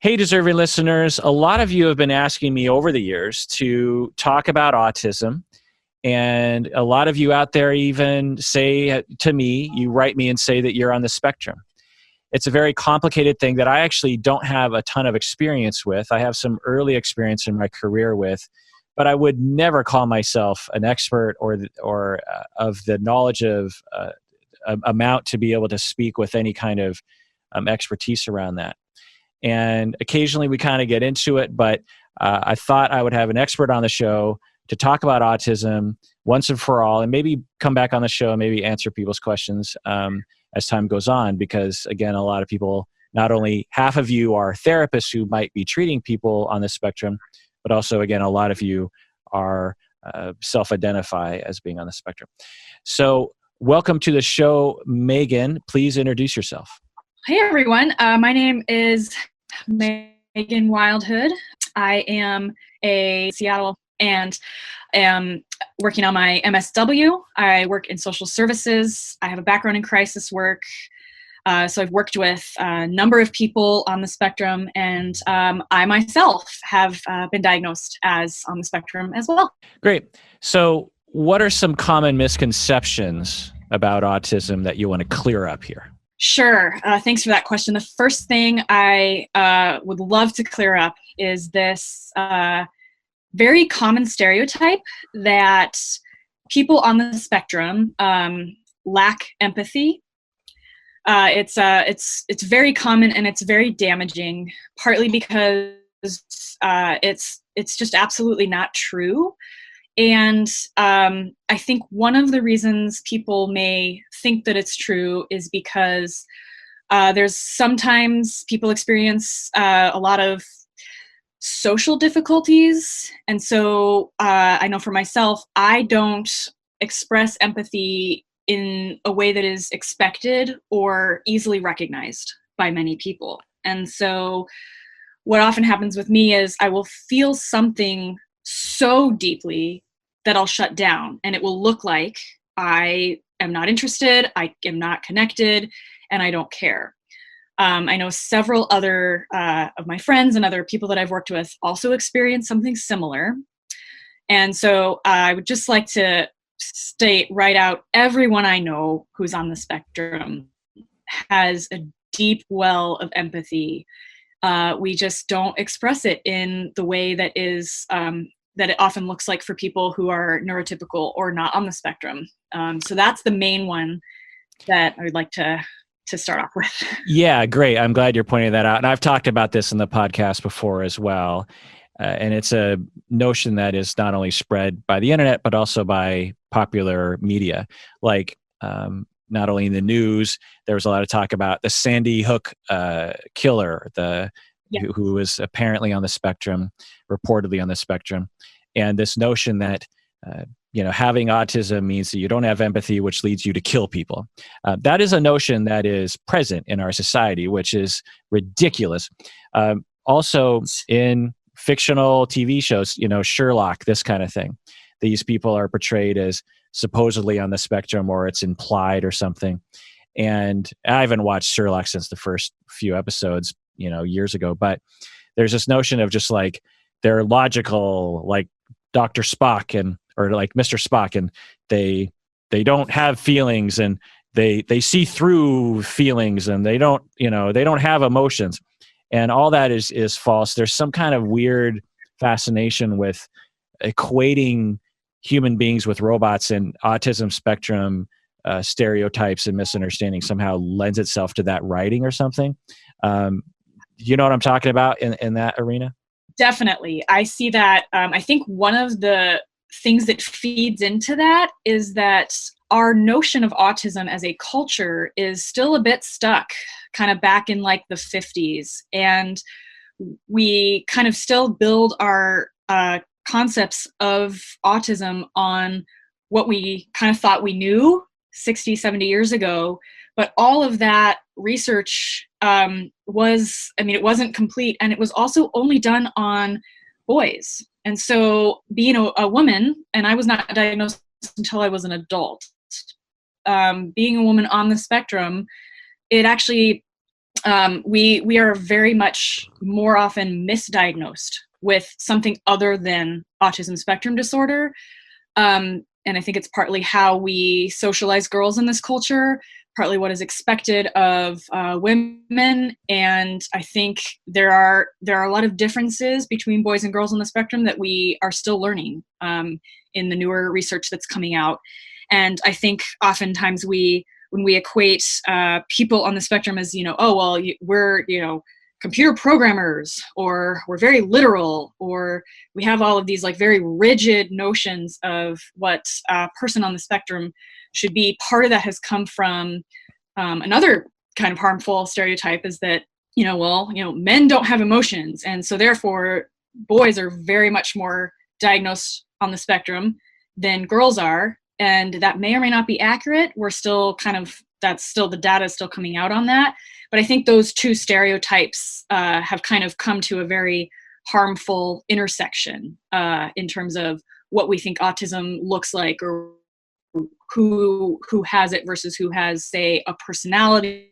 Hey, deserving listeners, a lot of you have been asking me over the years to talk about autism. And a lot of you out there even say to me, you write me and say that you're on the spectrum. It's a very complicated thing that I actually don't have a ton of experience with. I have some early experience in my career with, but I would never call myself an expert or of the knowledge of amount to be able to speak with any kind of expertise around that. And occasionally we kind of get into it, but I thought I would have an expert on the show to talk about autism once and for all, and maybe come back on the show and maybe answer people's questions as time goes on, because again, a lot of people, not only half of you are therapists who might be treating people on the spectrum, but also, again, a lot of you are self-identify as being on the spectrum. So welcome to the show, Megan. Please introduce yourself. Hey everyone, my name is Megan Wildhood. I am a Seattle and am working on my MSW. I work in social services. I have a background in crisis work. So I've worked with a number of people on the spectrum, and I myself have been diagnosed as on the spectrum as well. Great. So what are some common misconceptions about autism that you want to clear up here? Sure. Thanks for that question. The first thing I would love to clear up is this very common stereotype that people on the spectrum lack empathy. It's very common and it's very damaging, partly because it's just absolutely not true. And I think one of the reasons people may think that it's true is because there's sometimes people experience a lot of social difficulties. And so I know for myself, I don't express empathy in a way that is expected or easily recognized by many people. And so what often happens with me is I will feel something so deeply that I'll shut down, and it will look like I am not interested, I am not connected, and I don't care. I know several other of my friends and other people that I've worked with also experience something similar. And so I would just like to state right out, everyone I know who's on the spectrum has a deep well of empathy. We just don't express it in the way that is that it often looks like for people who are neurotypical or not on the spectrum. So that's the main one that I would like to start off with. Yeah, great. I'm glad you're pointing that out. And I've talked about this in the podcast before as well. And it's a notion that is not only spread by the internet, but also by popular media. Like not only in the news, there was a lot of talk about the Sandy Hook killer, who was apparently on the spectrum, reportedly on the spectrum. And this notion that, having autism means that you don't have empathy, which leads you to kill people. That is a notion that is present in our society, which is ridiculous. Also in fictional TV shows, Sherlock, this kind of thing. These people are portrayed as supposedly on the spectrum, or it's implied or something. And I haven't watched Sherlock since the first few episodes, years ago, but there's this notion of just like they're logical, like Dr. Spock or like Mr. Spock, and they don't have feelings, and they see through feelings, and they don't have emotions, and all that is false. There's some kind of weird fascination with equating human beings with robots, and autism spectrum stereotypes and misunderstanding somehow lends itself to that writing or something. You know what I'm talking about in that arena? Definitely. I see that. I think one of the things that feeds into that is that our notion of autism as a culture is still a bit stuck kind of back in like the 50s. And we kind of still build our concepts of autism on what we kind of thought we knew 60, 70 years ago. But all of that research it wasn't complete, and it was also only done on boys. And so being a woman, and I was not diagnosed until I was an adult, being a woman on the spectrum, it actually we are very much more often misdiagnosed with something other than autism spectrum disorder. And I think it's partly how we socialize girls in this culture, partly what is expected of women. And I think there are a lot of differences between boys and girls on the spectrum that we are still learning in the newer research that's coming out. And I think oftentimes when we equate people on the spectrum as, oh, well, we're, computer programmers, or we're very literal, or we have all of these like very rigid notions of what a person on the spectrum should be. Part of that has come from another kind of harmful stereotype, is that, men don't have emotions. And so therefore boys are very much more diagnosed on the spectrum than girls are. And that may or may not be accurate. We're still the data is still coming out on that. But I think those two stereotypes have kind of come to a very harmful intersection in terms of what we think autism looks like, or who has it versus who has, say, a personality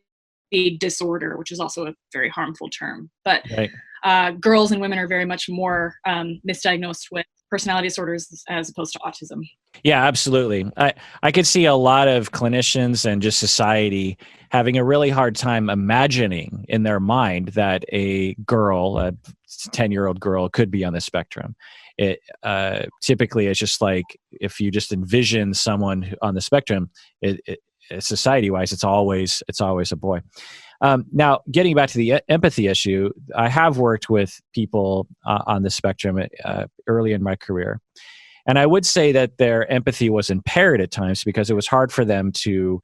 disorder, which is also a very harmful term. But right. Girls and women are very much more misdiagnosed with personality disorders as opposed to autism. Yeah, absolutely. I could see a lot of clinicians and just society having a really hard time imagining in their mind that a girl, a 10-year-old girl, could be on the spectrum. It typically is just like, if you just envision someone on the spectrum, society-wise, it's always a boy. Now, getting back to the empathy issue, I have worked with people on the spectrum early in my career. And I would say that their empathy was impaired at times because it was hard for them to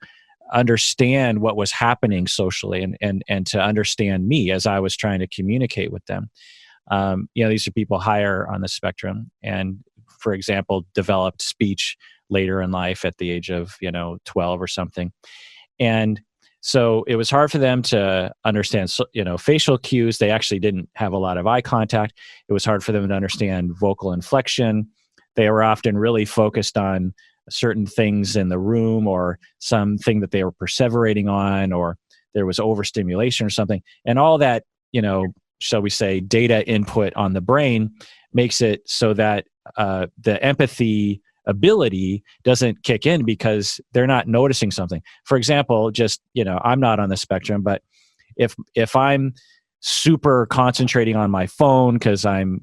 understand what was happening socially and to understand me as I was trying to communicate with them. These are people higher on the spectrum and, for example, developed speech later in life at the age of, 12 or something. And so it was hard for them to understand, facial cues. They actually didn't have a lot of eye contact. It was hard for them to understand vocal inflection. They were often really focused on certain things in the room or something that they were perseverating on, or there was overstimulation or something. And all that, shall we say, data input on the brain makes it so that the empathy ability doesn't kick in because they're not noticing something. For example, just, I'm not on the spectrum, but if I'm super concentrating on my phone because I'm,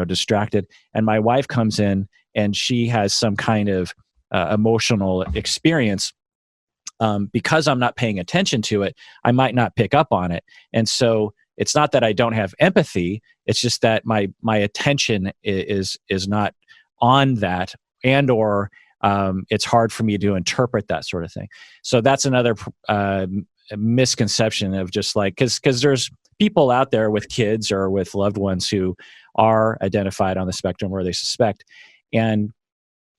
distracted, and my wife comes in and she has some kind of emotional experience, because I'm not paying attention to it, I might not pick up on it. And so it's not that I don't have empathy, it's just that my attention is not on that, and or it's hard for me to interpret that sort of thing. So that's another misconception of just like, because there's people out there with kids or with loved ones who are identified on the spectrum or they suspect, and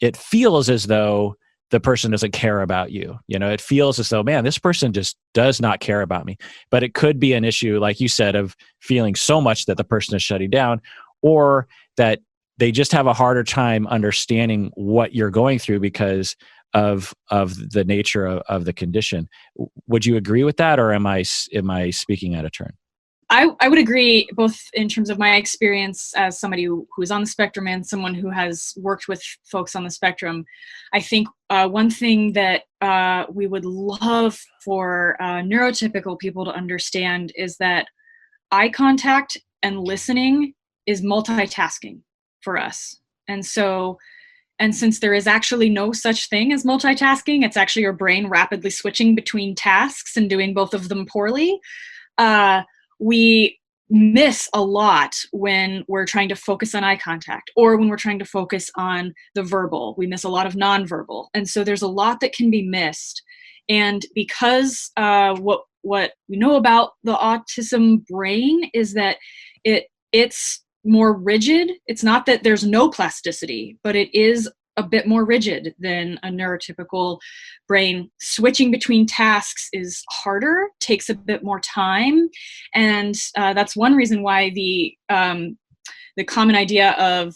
it feels as though the person doesn't care about you. It feels as though, man, this person just does not care about me. But it could be an issue, like you said, of feeling so much that the person is shutting down, or that they just have a harder time understanding what you're going through because of the nature of the condition. Would you agree with that, or am I speaking out of turn? I would agree, both in terms of my experience as somebody who's on the spectrum and someone who has worked with folks on the spectrum. I think one thing that we would love for neurotypical people to understand is that eye contact and listening is multitasking for us. And since there is actually no such thing as multitasking, it's actually your brain rapidly switching between tasks and doing both of them poorly. We miss a lot when we're trying to focus on eye contact, or when we're trying to focus on the verbal. We miss a lot of nonverbal. And so there's a lot that can be missed. And because what we know about the autism brain is that it's more rigid. It's not that there's no plasticity, but it is a bit more rigid than a neurotypical brain. Switching between tasks is harder, takes a bit more time. And that's one reason why the common idea of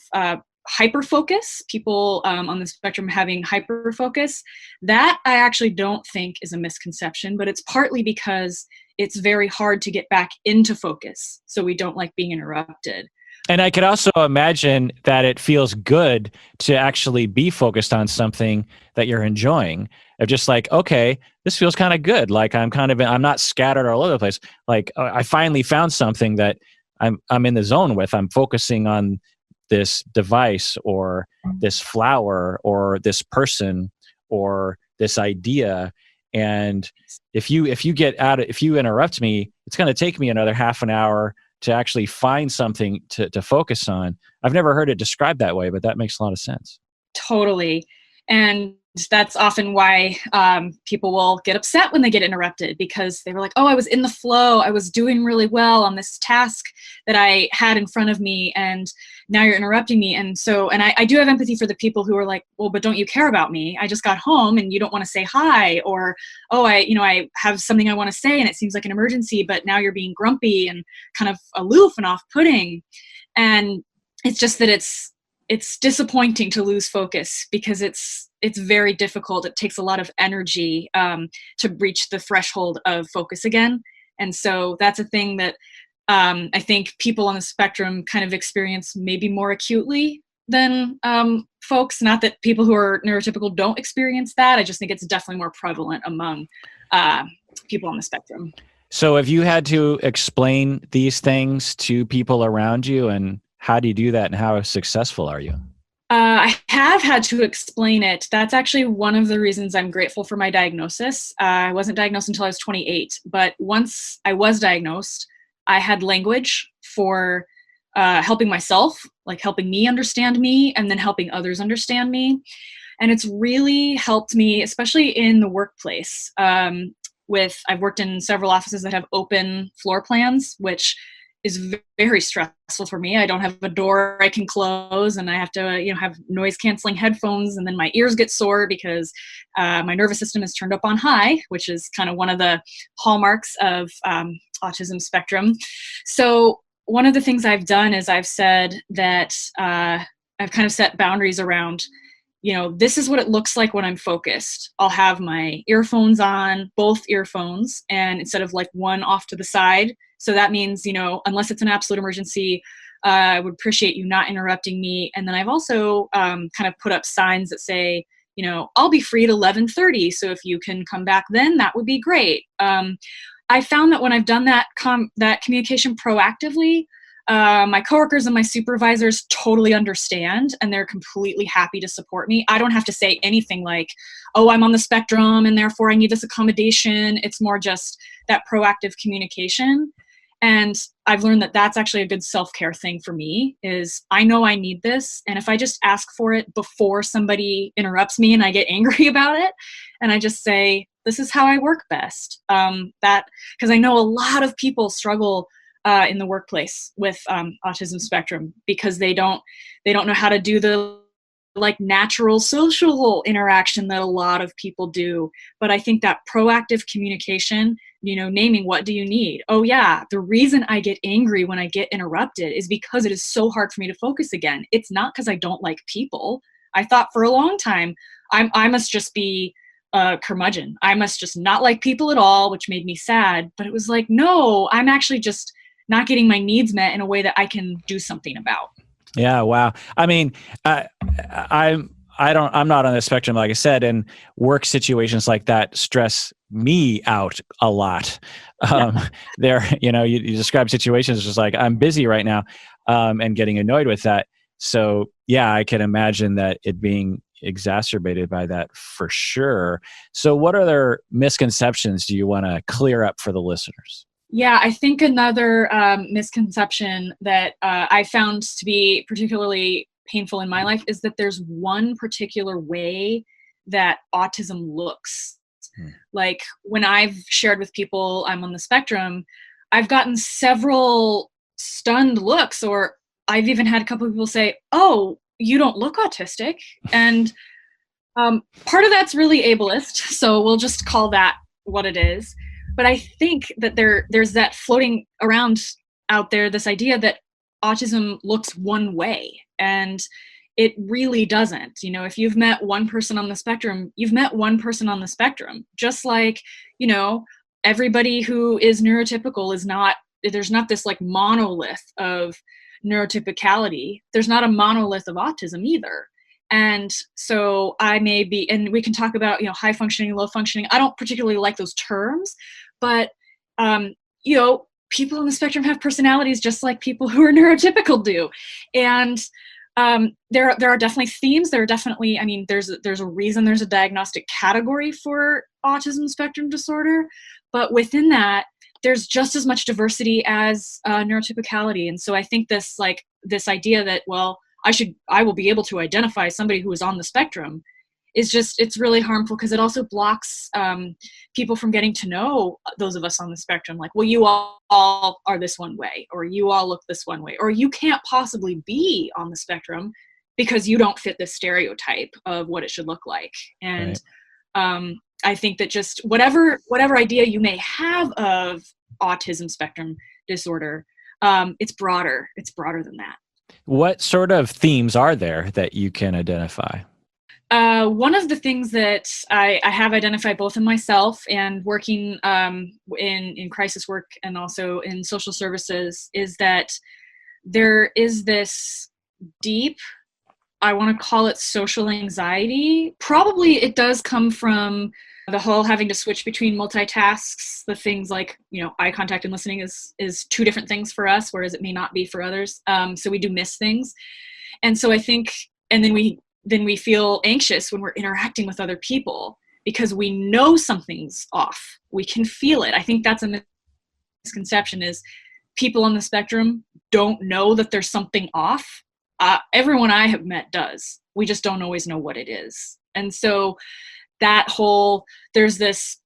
hyperfocus, people on the spectrum having hyperfocus, that I actually don't think is a misconception, but it's partly because it's very hard to get back into focus. So we don't like being interrupted. And I could also imagine that it feels good to actually be focused on something that you're enjoying. Of just like, okay, this feels kind of good. Like I'm not scattered all over the place. Like I finally found something that I'm in the zone with. I'm focusing on this device or this flower or this person or this idea. And if you interrupt me, it's going to take me another half an hour to actually find something to focus on. I've never heard it described that way, but that makes a lot of sense. Totally. And that's often why people will get upset when they get interrupted, because they were like, oh, I was in the flow. I was doing really well on this task that I had in front of me, and now you're interrupting me. And so, and I do have empathy for the people who are like, well, but don't you care about me? I just got home and you don't want to say hi, or, oh, I have something I want to say and it seems like an emergency, but now you're being grumpy and kind of aloof and off-putting. And it's just that it's disappointing to lose focus, because it's very difficult. It takes a lot of energy to reach the threshold of focus again. And so that's a thing that I think people on the spectrum kind of experience maybe more acutely than folks. Not that people who are neurotypical don't experience that. I just think it's definitely more prevalent among people on the spectrum. So have you had to explain these things to people around you, and how do you do that, and how successful are you? I have had to explain it. That's actually one of the reasons I'm grateful for my diagnosis. I wasn't diagnosed until I was 28, but once I was diagnosed, I had language for helping myself, like helping me understand me, and then helping others understand me. And it's really helped me, especially in the workplace. I've worked in several offices that have open floor plans, which is very stressful for me. I don't have a door I can close, and I have to, have noise canceling headphones, and then my ears get sore because my nervous system is turned up on high, which is kind of one of the hallmarks of autism spectrum. So one of the things I've done is I've said that I've kind of set boundaries around, this is what it looks like when I'm focused. I'll have my earphones on, both earphones, and instead of like one off to the side. So that means, unless it's an absolute emergency, I would appreciate you not interrupting me. And then I've also kind of put up signs that say, I'll be free at 11:30. So if you can come back then, that would be great. I found that when I've done that communication proactively, my coworkers and my supervisors totally understand, and they're completely happy to support me. I don't have to say anything like, oh, I'm on the spectrum and therefore I need this accommodation. It's more just that proactive communication. And I've learned that that's actually a good self-care thing for me, is I know I need this. And if I just ask for it before somebody interrupts me and I get angry about it, and I just say, this is how I work best. Because I know a lot of people struggle in the workplace with autism spectrum, because they don't know how to do the like natural social interaction that a lot of people do. But I think that proactive communication, naming, what do you need? Oh yeah, the reason I get angry when I get interrupted is because it is so hard for me to focus again. It's not because I don't like people. I thought for a long time I must just be a curmudgeon. I must just not like people at all, which made me sad. But it was like, no, I'm actually just not getting my needs met in a way that I can do something about. Yeah. Wow. I mean, I'm not on the spectrum, like I said, and work situations like that stress me out a lot. You describe situations just like, I'm busy right now, and getting annoyed with that. So yeah, I can imagine that it being exacerbated by that for sure. So what other misconceptions do you want to clear up for the listeners? Yeah, I think another misconception that I found to be particularly painful in my life is that there's one particular way that autism looks. Like when I've shared with people I'm on the spectrum, I've gotten several stunned looks, or I've even had a couple of people say, oh, you don't look autistic. And part of that's really ableist, so we'll just call that what it is. But I think that there's that floating around out there, this idea that autism looks one way. And it really doesn't. You know, if you've met one person on the spectrum, you've met one person on the spectrum. Just like, you know, everybody who is neurotypical is not, there's not this like monolith of neurotypicality. There's not a monolith of autism either. And so I may be, and we can talk about, you know, high functioning, low functioning. I don't particularly like those terms, but, you know, people on the spectrum have personalities just like people who are neurotypical do. And there are definitely themes. There are definitely, I mean, there's a reason there's a diagnostic category for autism spectrum disorder, but within that, there's just as much diversity as neurotypicality. And so I think this idea that, well, I will be able to identify somebody who is on the spectrum is just, it's really harmful, because it also blocks people from getting to know those of us on the spectrum. Like, well, you all are this one way, or you all look this one way, or you can't possibly be on the spectrum because you don't fit the stereotype of what it should look like. And right. I think that just whatever idea you may have of autism spectrum disorder, it's broader. It's broader than that. What sort of themes are there that you can identify? One of the things that I have identified both in myself and working in crisis work and also in social services is that there is this deep, I want to call it social anxiety. Probably it does come from the whole having to switch between multitasks, the things like, you know, eye contact and listening is two different things for us, whereas it may not be for others. So we do miss things. And so I think, and then we feel anxious when we're interacting with other people because we know something's off. We can feel it. I think that's a misconception, is people on the spectrum don't know that there's something off. Everyone I have met does. We just don't always know what it is. And so that whole, there's this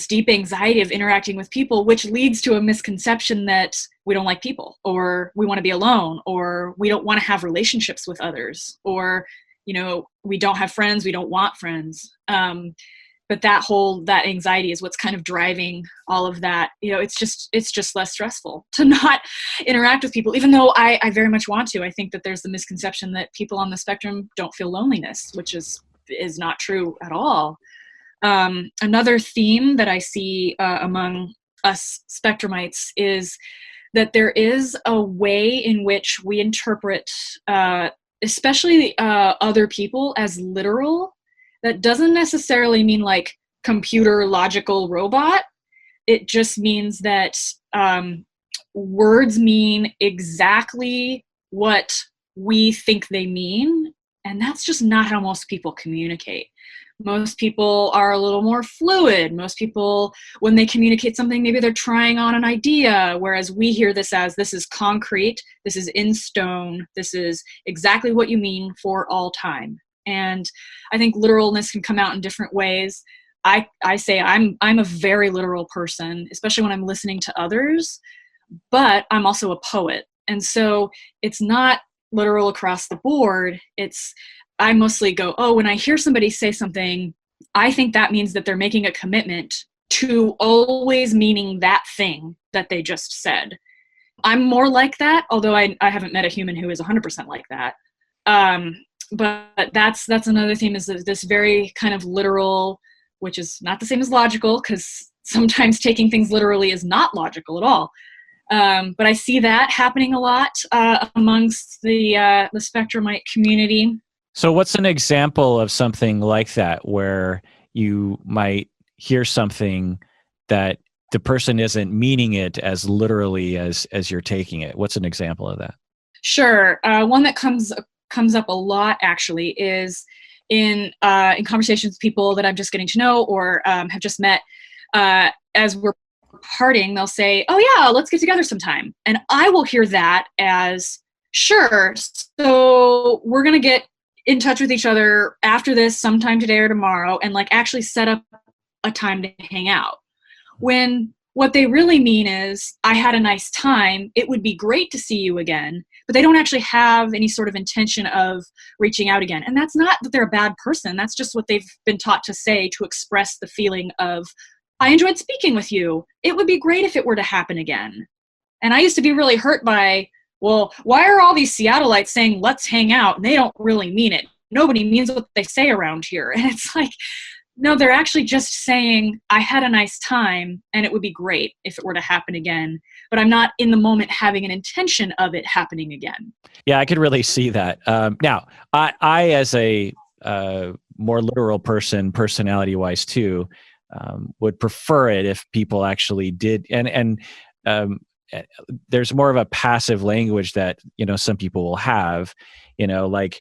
deep anxiety of interacting with people, which leads to a misconception that we don't like people, or we want to be alone, or we don't want to have relationships with others, or, you know, we don't have friends, we don't want friends. But that anxiety is what's kind of driving all of that. You know, it's just less stressful to not interact with people, even though I very much want to. I think that there's the misconception that people on the spectrum don't feel loneliness, which is not true at all. Another theme that I see among us spectrumites is that there is a way in which we interpret, especially other people, as literal. That doesn't necessarily mean like computer logical robot. It just means that words mean exactly what we think they mean. And that's just not how most people communicate. Most people are a little more fluid. Most people, when they communicate something, maybe they're trying on an idea, whereas we hear this as, this is concrete, this is in stone, this is exactly what you mean for all time. And I think literalness can come out in different ways. I say I'm a very literal person, especially when I'm listening to others, but I'm also a poet. And so it's not literal across the board. I mostly go, oh, when I hear somebody say something, I think that means that they're making a commitment to always meaning that thing that they just said. I'm more like that, although I haven't met a human who is 100% like that. But that's another theme, is this very kind of literal, which is not the same as logical, because sometimes taking things literally is not logical at all. But I see that happening a lot amongst the spectrumite community. So what's an example of something like that, where you might hear something that the person isn't meaning it as literally as you're taking it? What's an example of that? Sure. One that comes up a lot, actually, is in conversations with people that I'm just getting to know or have just met. As we're parting, they'll say, oh yeah, let's get together sometime. And I will hear that as, sure, so we're going to get in touch with each other after this sometime today or tomorrow, and like actually set up a time to hang out. When what they really mean is, I had a nice time, it would be great to see you again, but they don't actually have any sort of intention of reaching out again. And that's not that they're a bad person, that's just what they've been taught to say to express the feeling of, I enjoyed speaking with you, it would be great if it were to happen again. And I used to be really hurt by well, why are all these Seattleites saying, let's hang out? And they don't really mean it. Nobody means what they say around here. And it's like, no, they're actually just saying, I had a nice time and it would be great if it were to happen again, but I'm not in the moment having an intention of it happening again. Yeah, I could really see that. Now, I as a more literal person, personality-wise too, would prefer it if people actually did. And um, there's more of a passive language that some people will have. Like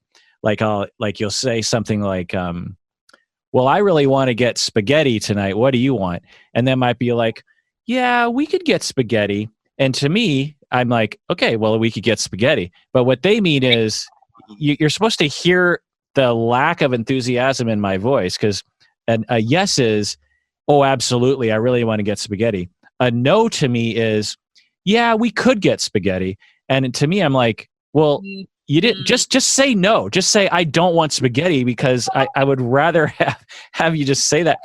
you'll say something like, "Well, I really want to get spaghetti tonight. What do you want?" And then might be like, "Yeah, we could get spaghetti." And to me, I'm like, okay, well, we could get spaghetti. But what they mean is you're supposed to hear the lack of enthusiasm in my voice, because a yes is, oh, absolutely, I really want to get spaghetti. A no to me is, yeah, we could get spaghetti. And to me, I'm like, well, you didn't just say no. Just say, I don't want spaghetti, because I would rather have you just say that.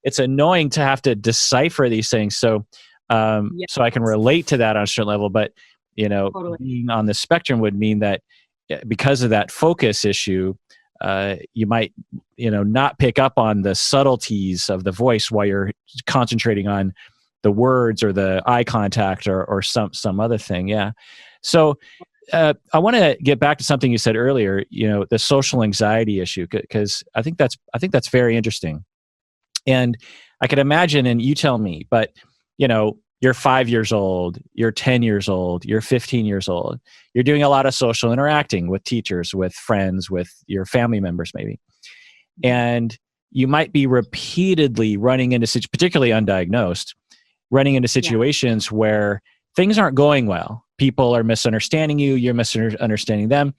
It's annoying to have to decipher these things. So I can relate to that on a certain level, but Totally. being on the spectrum would mean that because of that focus issue, you might not pick up on the subtleties of the voice while you're concentrating on the words or the eye contact or some other thing. Yeah. So I want to get back to something you said earlier, the social anxiety issue, because I think that's very interesting. And I could imagine, and you tell me, but you're 5 years old, you're 10 years old, you're 15 years old. You're doing a lot of social interacting with teachers, with friends, with your family members maybe. And you might be repeatedly running into, particularly undiagnosed, running into situations where things aren't going well. People are misunderstanding you, you're misunderstanding them.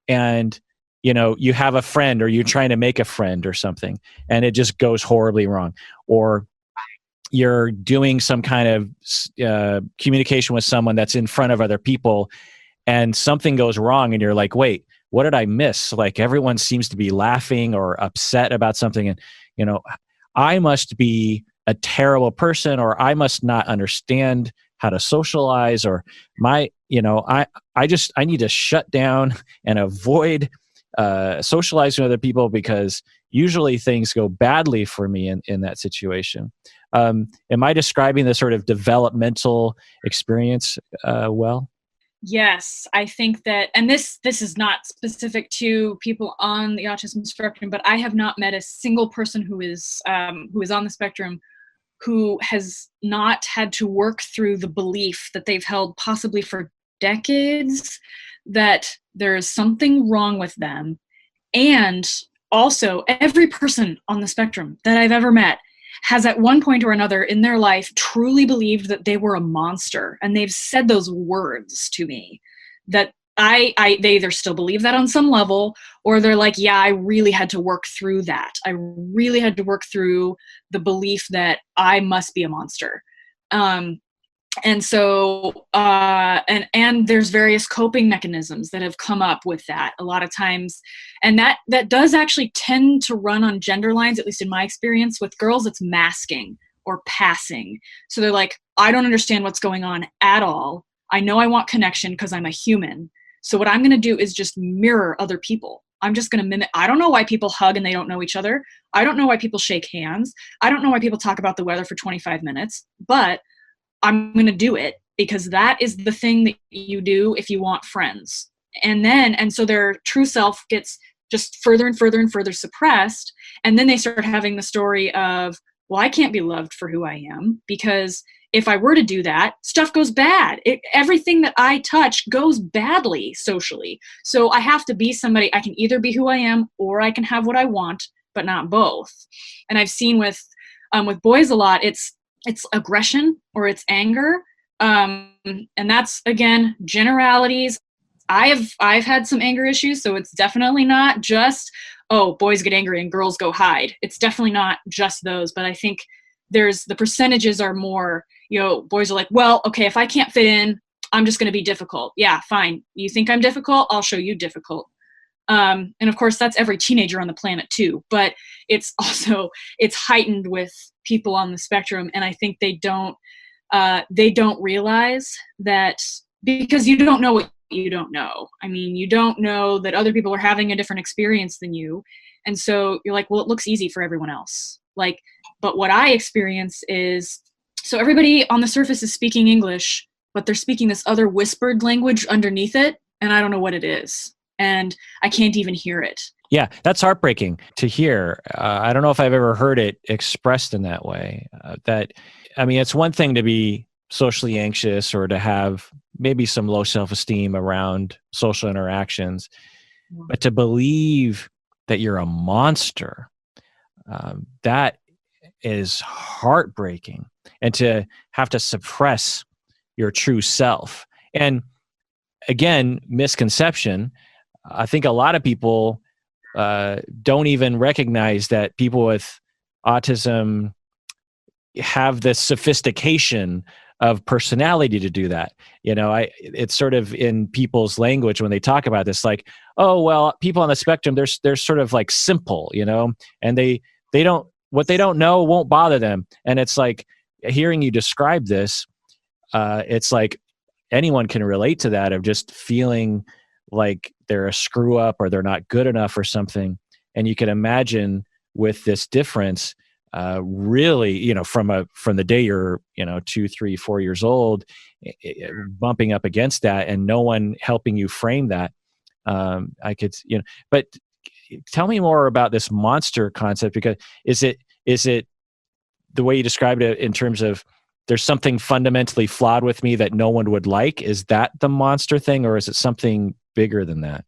And you have a friend, or you're trying to make a friend or something, and it just goes horribly wrong. Or you're doing some kind of communication with someone that's in front of other people, and something goes wrong, and you're like, wait, what did I miss? Like, everyone seems to be laughing or upset about something, and I must be a terrible person, or I must not understand how to socialize, or I need to shut down and avoid socializing with other people, because usually things go badly for me in that situation. Am I describing the sort of developmental experience well? Yes, I think that, and this is not specific to people on the autism spectrum, but I have not met a single person who is on the spectrum who has not had to work through the belief that they've held possibly for decades that there is something wrong with them. And also, every person on the spectrum that I've ever met has at one point or another in their life truly believed that they were a monster. And they've said those words to me that they either still believe that on some level, or they're like, yeah, I really had to work through that. I really had to work through the belief that I must be a monster. And so, and there's various coping mechanisms that have come up with that a lot of times. And that does actually tend to run on gender lines, at least in my experience. With girls, it's masking or passing. So they're like, I don't understand what's going on at all. I know I want connection because I'm a human. So what I'm going to do is just mirror other people. I'm just going to mimic. I don't know why people hug and they don't know each other. I don't know why people shake hands. I don't know why people talk about the weather for 25 minutes, but I'm going to do it because that is the thing that you do if you want friends. And so their true self gets just further and further and further suppressed. And then they start having the story of, well, I can't be loved for who I am, because if I were to do that, stuff goes bad. Everything that I touch goes badly socially. So I have to be somebody. I can either be who I am, or I can have what I want, but not both. And I've seen with boys a lot, it's aggression or it's anger. And that's, again, generalities. I've had some anger issues, so it's definitely not just, oh, boys get angry and girls go hide. It's definitely not just those, but I think the percentages are more, boys are like, well, okay, if I can't fit in, I'm just going to be difficult. Yeah, fine. You think I'm difficult? I'll show you difficult. And of course, that's every teenager on the planet too, but it's heightened with people on the spectrum. And I think they don't realize that because you don't know what you don't know. I mean, you don't know that other people are having a different experience than you. And so you're like, well, it looks easy for everyone else. Like, but what I experience is, so everybody on the surface is speaking English, but they're speaking this other whispered language underneath it, and I don't know what it is. And I can't even hear it. Yeah, that's heartbreaking to hear. I don't know if I've ever heard it expressed in that way. It's one thing to be socially anxious or to have maybe some low self-esteem around social interactions, but to believe that you're a monster, that is heartbreaking. And to have to suppress your true self. And again, misconception. I think a lot of people don't even recognize that people with autism have this sophistication of personality to do that. It's sort of in people's language when they talk about this, like, oh, well, people on the spectrum, they're sort of like simple, and they don't, what they don't know won't bother them. And it's like, hearing you describe this, it's like anyone can relate to that, of just feeling like they're a screw up or they're not good enough or something. And you can imagine with this difference, really, from the day you're, 2, 3, 4 years old, bumping up against that and no one helping you frame that. But tell me more about this monster concept, because is it the way you described it in terms of there's something fundamentally flawed with me that no one would like? Is that the monster thing, or is it something bigger than that?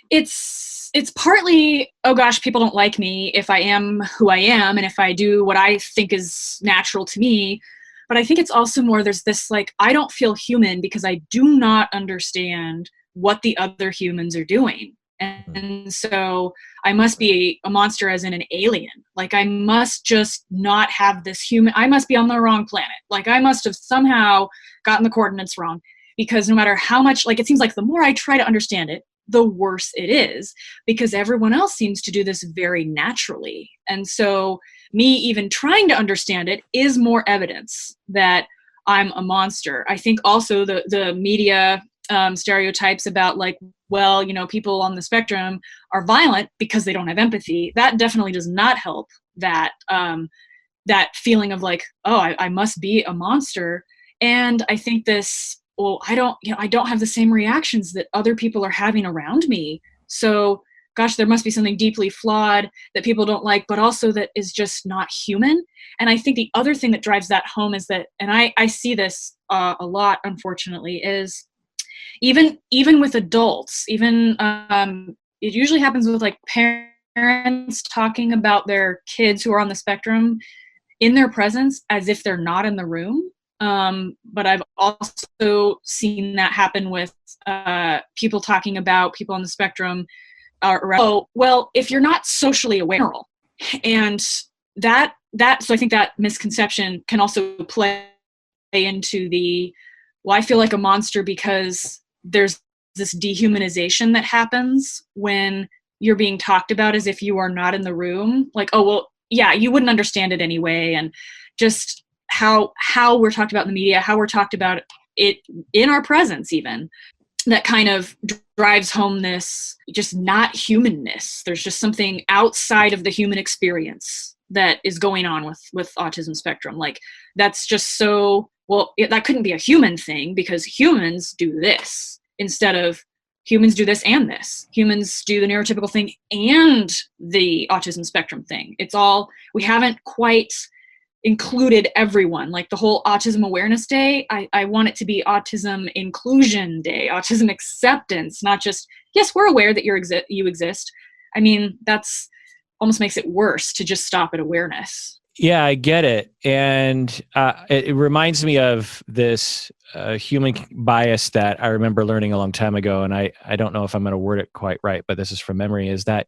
It's partly, oh gosh, people don't like me if I am who I am and if I do what I think is natural to me. But I think it's also more, there's this like, I don't feel human because I do not understand what the other humans are doing. And so I must be a monster, as in an alien. Like, I must just not have this human, I must be on the wrong planet. Like, I must have somehow gotten the coordinates wrong, because no matter how much, like, it seems like the more I try to understand it, the worse it is, because everyone else seems to do this very naturally. And so me even trying to understand it is more evidence that I'm a monster. I think also the media stereotypes about, like, well, people on the spectrum are violent because they don't have empathy. That definitely does not help that that feeling of like, oh, I must be a monster. And I think this, well, I don't have the same reactions that other people are having around me. So, gosh, there must be something deeply flawed that people don't like, but also that is just not human. And I think the other thing that drives that home is that, and I see this a lot, unfortunately, is even with adults, even it usually happens with like parents talking about their kids who are on the spectrum in their presence as if they're not in the room. But I've also seen that happen with people talking about people on the spectrum around, oh, well, if you're not socially aware, and so I think that misconception can also play into the, well, I feel like a monster because there's this dehumanization that happens when you're being talked about as if you are not in the room. Like, oh, well, yeah, you wouldn't understand it anyway. And just how we're talked about in the media, how we're talked about it in our presence even, that kind of drives home this just not humanness. There's just something outside of the human experience that is going on with autism spectrum. Like, that's just so, well, that couldn't be a human thing because humans do this instead of humans do this and this. Humans do the neurotypical thing and the autism spectrum thing. It's all, we haven't quite included everyone. Like the whole Autism Awareness Day, I want it to be Autism Inclusion Day, Autism Acceptance, not just, yes, we're aware that you exist. I mean, that's almost makes it worse to just stop at awareness. Yeah, I get it. And it reminds me of this human bias that I remember learning a long time ago. And I don't know if I'm going to word it quite right, but this is from memory, is that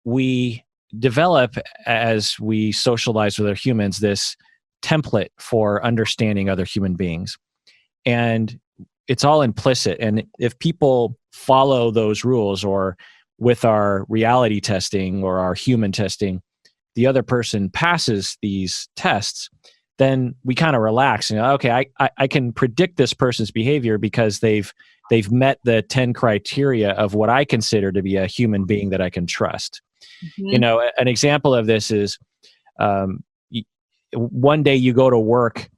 we develop, as we socialize with other humans, this template for understanding other human beings. And it's all implicit. And if people follow those rules, or with our reality testing or our human testing, the other person passes these tests, then we kind of relax and, okay, I can predict this person's behavior because they've met the 10 criteria of what I consider to be a human being that I can trust. You Mhm. know, an example of this is, um, one day you go to work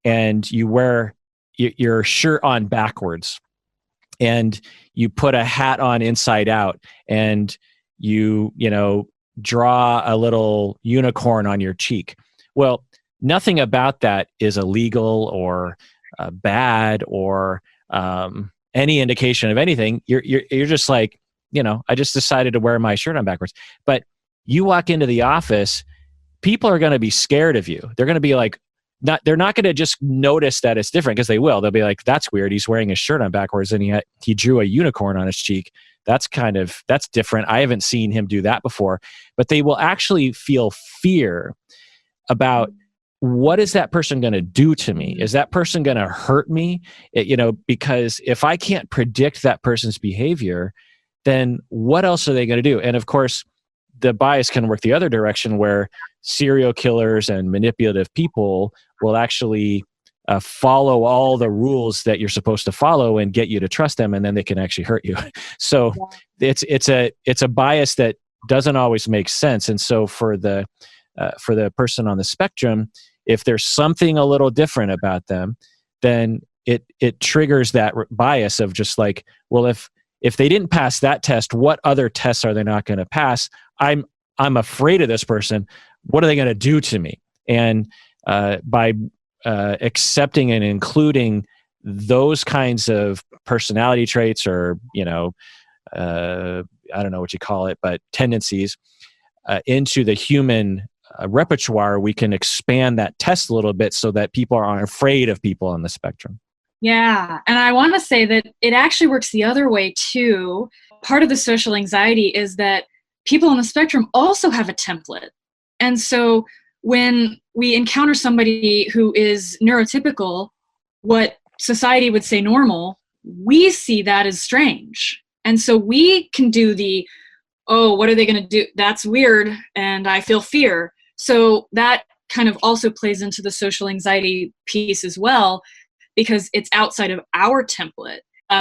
and you wear your shirt on backwards, and you put a hat on inside out, and you know, draw a little unicorn on your cheek. Well, nothing about that is illegal or bad or any indication of anything. You're just like, you know, I just decided to wear my shirt on backwards. But you walk into the office, people are going to be scared of you. They're going to be like, they're not going to just notice that it's different, because they will. They'll be like, that's weird. He's wearing his shirt on backwards and he drew a unicorn on his cheek. That's different. I haven't seen him do that before. But they will actually feel fear about, what is that person going to do to me? Is that person going to hurt me? You know, because if I can't predict that person's behavior, then what else are they going to do? And of course, the bias can work the other direction, where serial killers and manipulative people will actually follow all the rules that you're supposed to follow and get you to trust them, and then they can actually hurt you. So it's a bias that doesn't always make sense. And so for the person on the spectrum, if there's something a little different about them, then it triggers that bias of just like, well, if they didn't pass that test, what other tests are they not going to pass? I'm afraid of this person. What are they going to do to me? And by accepting and including those kinds of personality traits, or, you know, I don't know what you call it, but tendencies into the human repertoire, we can expand that test a little bit so that people aren't afraid of people on the spectrum. Yeah. And I want to say that it actually works the other way too. Part of the social anxiety is that people on the spectrum also have a template. And so when we encounter somebody who is neurotypical, what society would say normal, we see that as strange. And so we can do oh, what are they going to do? That's weird. And I feel fear. So that kind of also plays into the social anxiety piece as well, because it's outside of our template,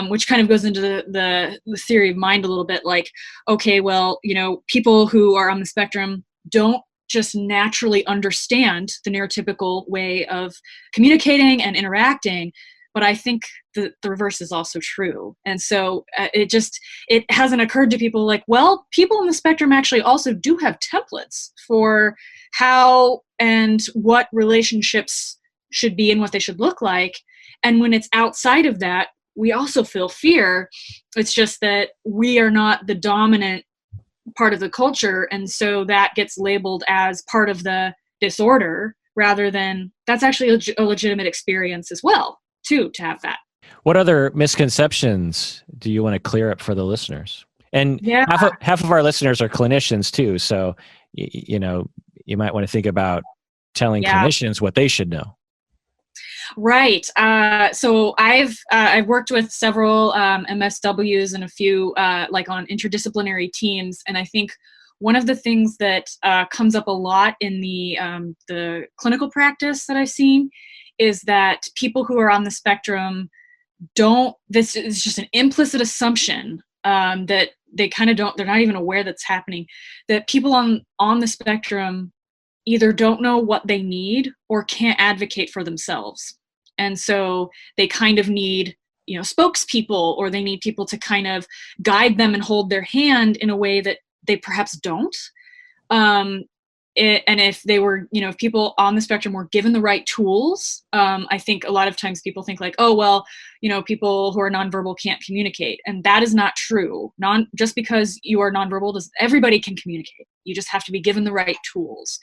which kind of goes into the theory of mind a little bit. Like, okay, well, you know, people who are on the spectrum don't just naturally understand the neurotypical way of communicating and interacting. But I think the reverse is also true. And so it hasn't occurred to people like, well, people on the spectrum actually also do have templates for how and what relationships should be and what they should look like. And when it's outside of that, we also feel fear. It's just that we are not the dominant part of the culture. And so that gets labeled as part of the disorder, rather than that's actually a legitimate experience as well, too, to have that. What other misconceptions do you want to clear up for the listeners? And Yeah. half of our listeners are clinicians too. So, you know, you might want to think about telling clinicians what they should know. Right. So I've worked with several MSWs and a few like on interdisciplinary teams, and I think one of the things that comes up a lot in the clinical practice that I've seen is that people who are on the spectrum don't. This is just an implicit assumption that they kind of don't. They're not even aware that's happening. That people on the spectrum either don't know what they need or can't advocate for themselves. And so they kind of need, you know, spokespeople, or they need people to kind of guide them and hold their hand in a way that they perhaps don't. And if they were, you know, if people on the spectrum were given the right tools, I think a lot of times people think like, oh, well, you know, people who are nonverbal can't communicate. And that is not true. Just because you are nonverbal, everybody can communicate. You just have to be given the right tools.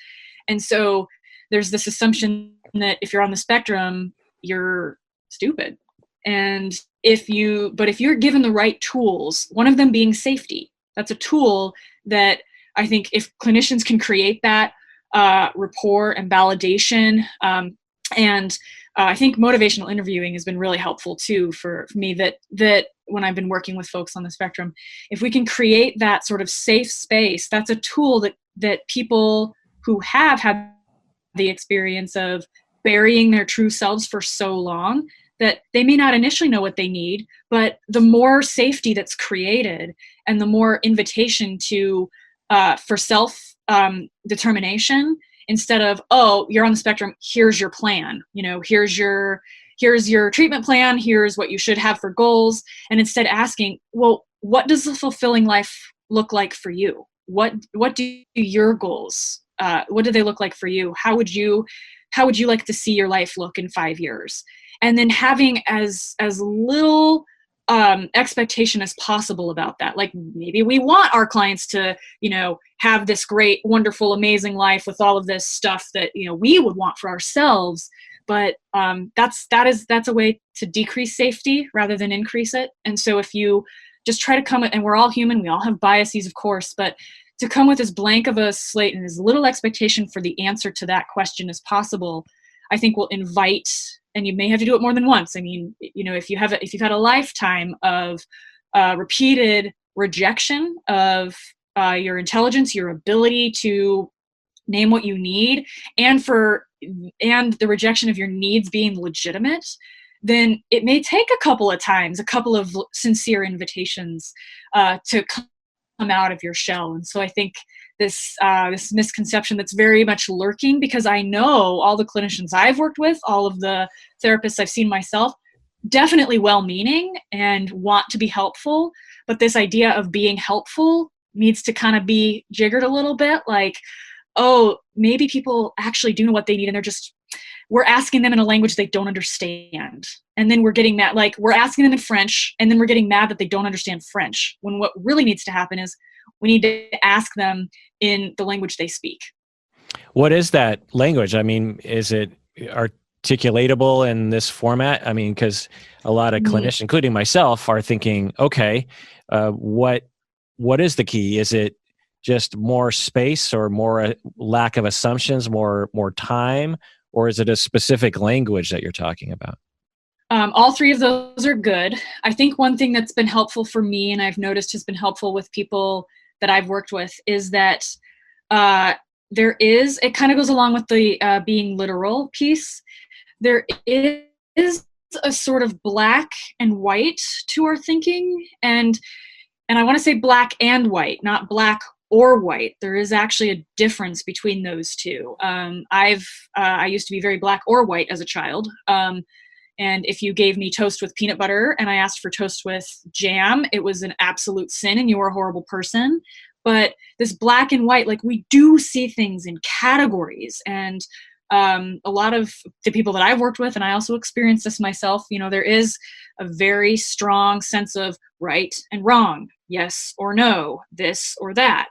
And so there's this assumption that if you're on the spectrum, you're stupid. And if you're given the right tools, one of them being safety, that's a tool that I think if clinicians can create that rapport and validation, and I think motivational interviewing has been really helpful too for me, that when I've been working with folks on the spectrum, if we can create that sort of safe space, that's a tool that people who have had the experience of, burying their true selves for so long that they may not initially know what they need, but the more safety that's created and the more invitation to for self determination, instead of, oh, you're on the spectrum, here's your plan, here's your treatment plan, here's what you should have for goals, and instead asking, well, what does a fulfilling life look like for you? What do your goals, what do they look like for you? How would you like to see your life look in 5 years? And then having as little expectation as possible about that. Like, maybe we want our clients to, have this great, wonderful, amazing life with all of this stuff that, we would want for ourselves. But that's a way to decrease safety rather than increase it. And so if you just try to come, and we're all human, we all have biases, of course, but to come with as blank of a slate and as little expectation for the answer to that question as possible, I think will invite, and you may have to do it more than once. I mean, if you've had a lifetime of repeated rejection of your intelligence, your ability to name what you need, and the rejection of your needs being legitimate, then it may take a couple of sincere invitations to come out of your shell. And so I think this misconception that's very much lurking, because I know all the clinicians I've worked with, all of the therapists I've seen myself, definitely well-meaning and want to be helpful, but this idea of being helpful needs to kind of be jiggered a little bit, like, oh, maybe people actually do know what they need, and we're asking them in a language they don't understand. And then we're getting mad, like, we're asking them in French, and then we're getting mad that they don't understand French, when what really needs to happen is we need to ask them in the language they speak. What is that language? I mean, is it articulatable in this format? I mean, because a lot of clinicians, including myself, are thinking, okay, what is the key? Is it just more space, or more lack of assumptions, more time, or is it a specific language that you're talking about? All three of those are good. I think one thing that's been helpful for me, and I've noticed has been helpful with people that I've worked with, is that it kind of goes along with the being literal piece. There is a sort of black and white to our thinking, and I want to say black and white, not black or white. There is actually a difference between those two. I used to be very black or white as a child. And if you gave me toast with peanut butter and I asked for toast with jam, it was an absolute sin and you were a horrible person. But this black and white, like, we do see things in categories. And a lot of the people that I've worked with, and I also experienced this myself, there is a very strong sense of right and wrong, yes or no, this or that.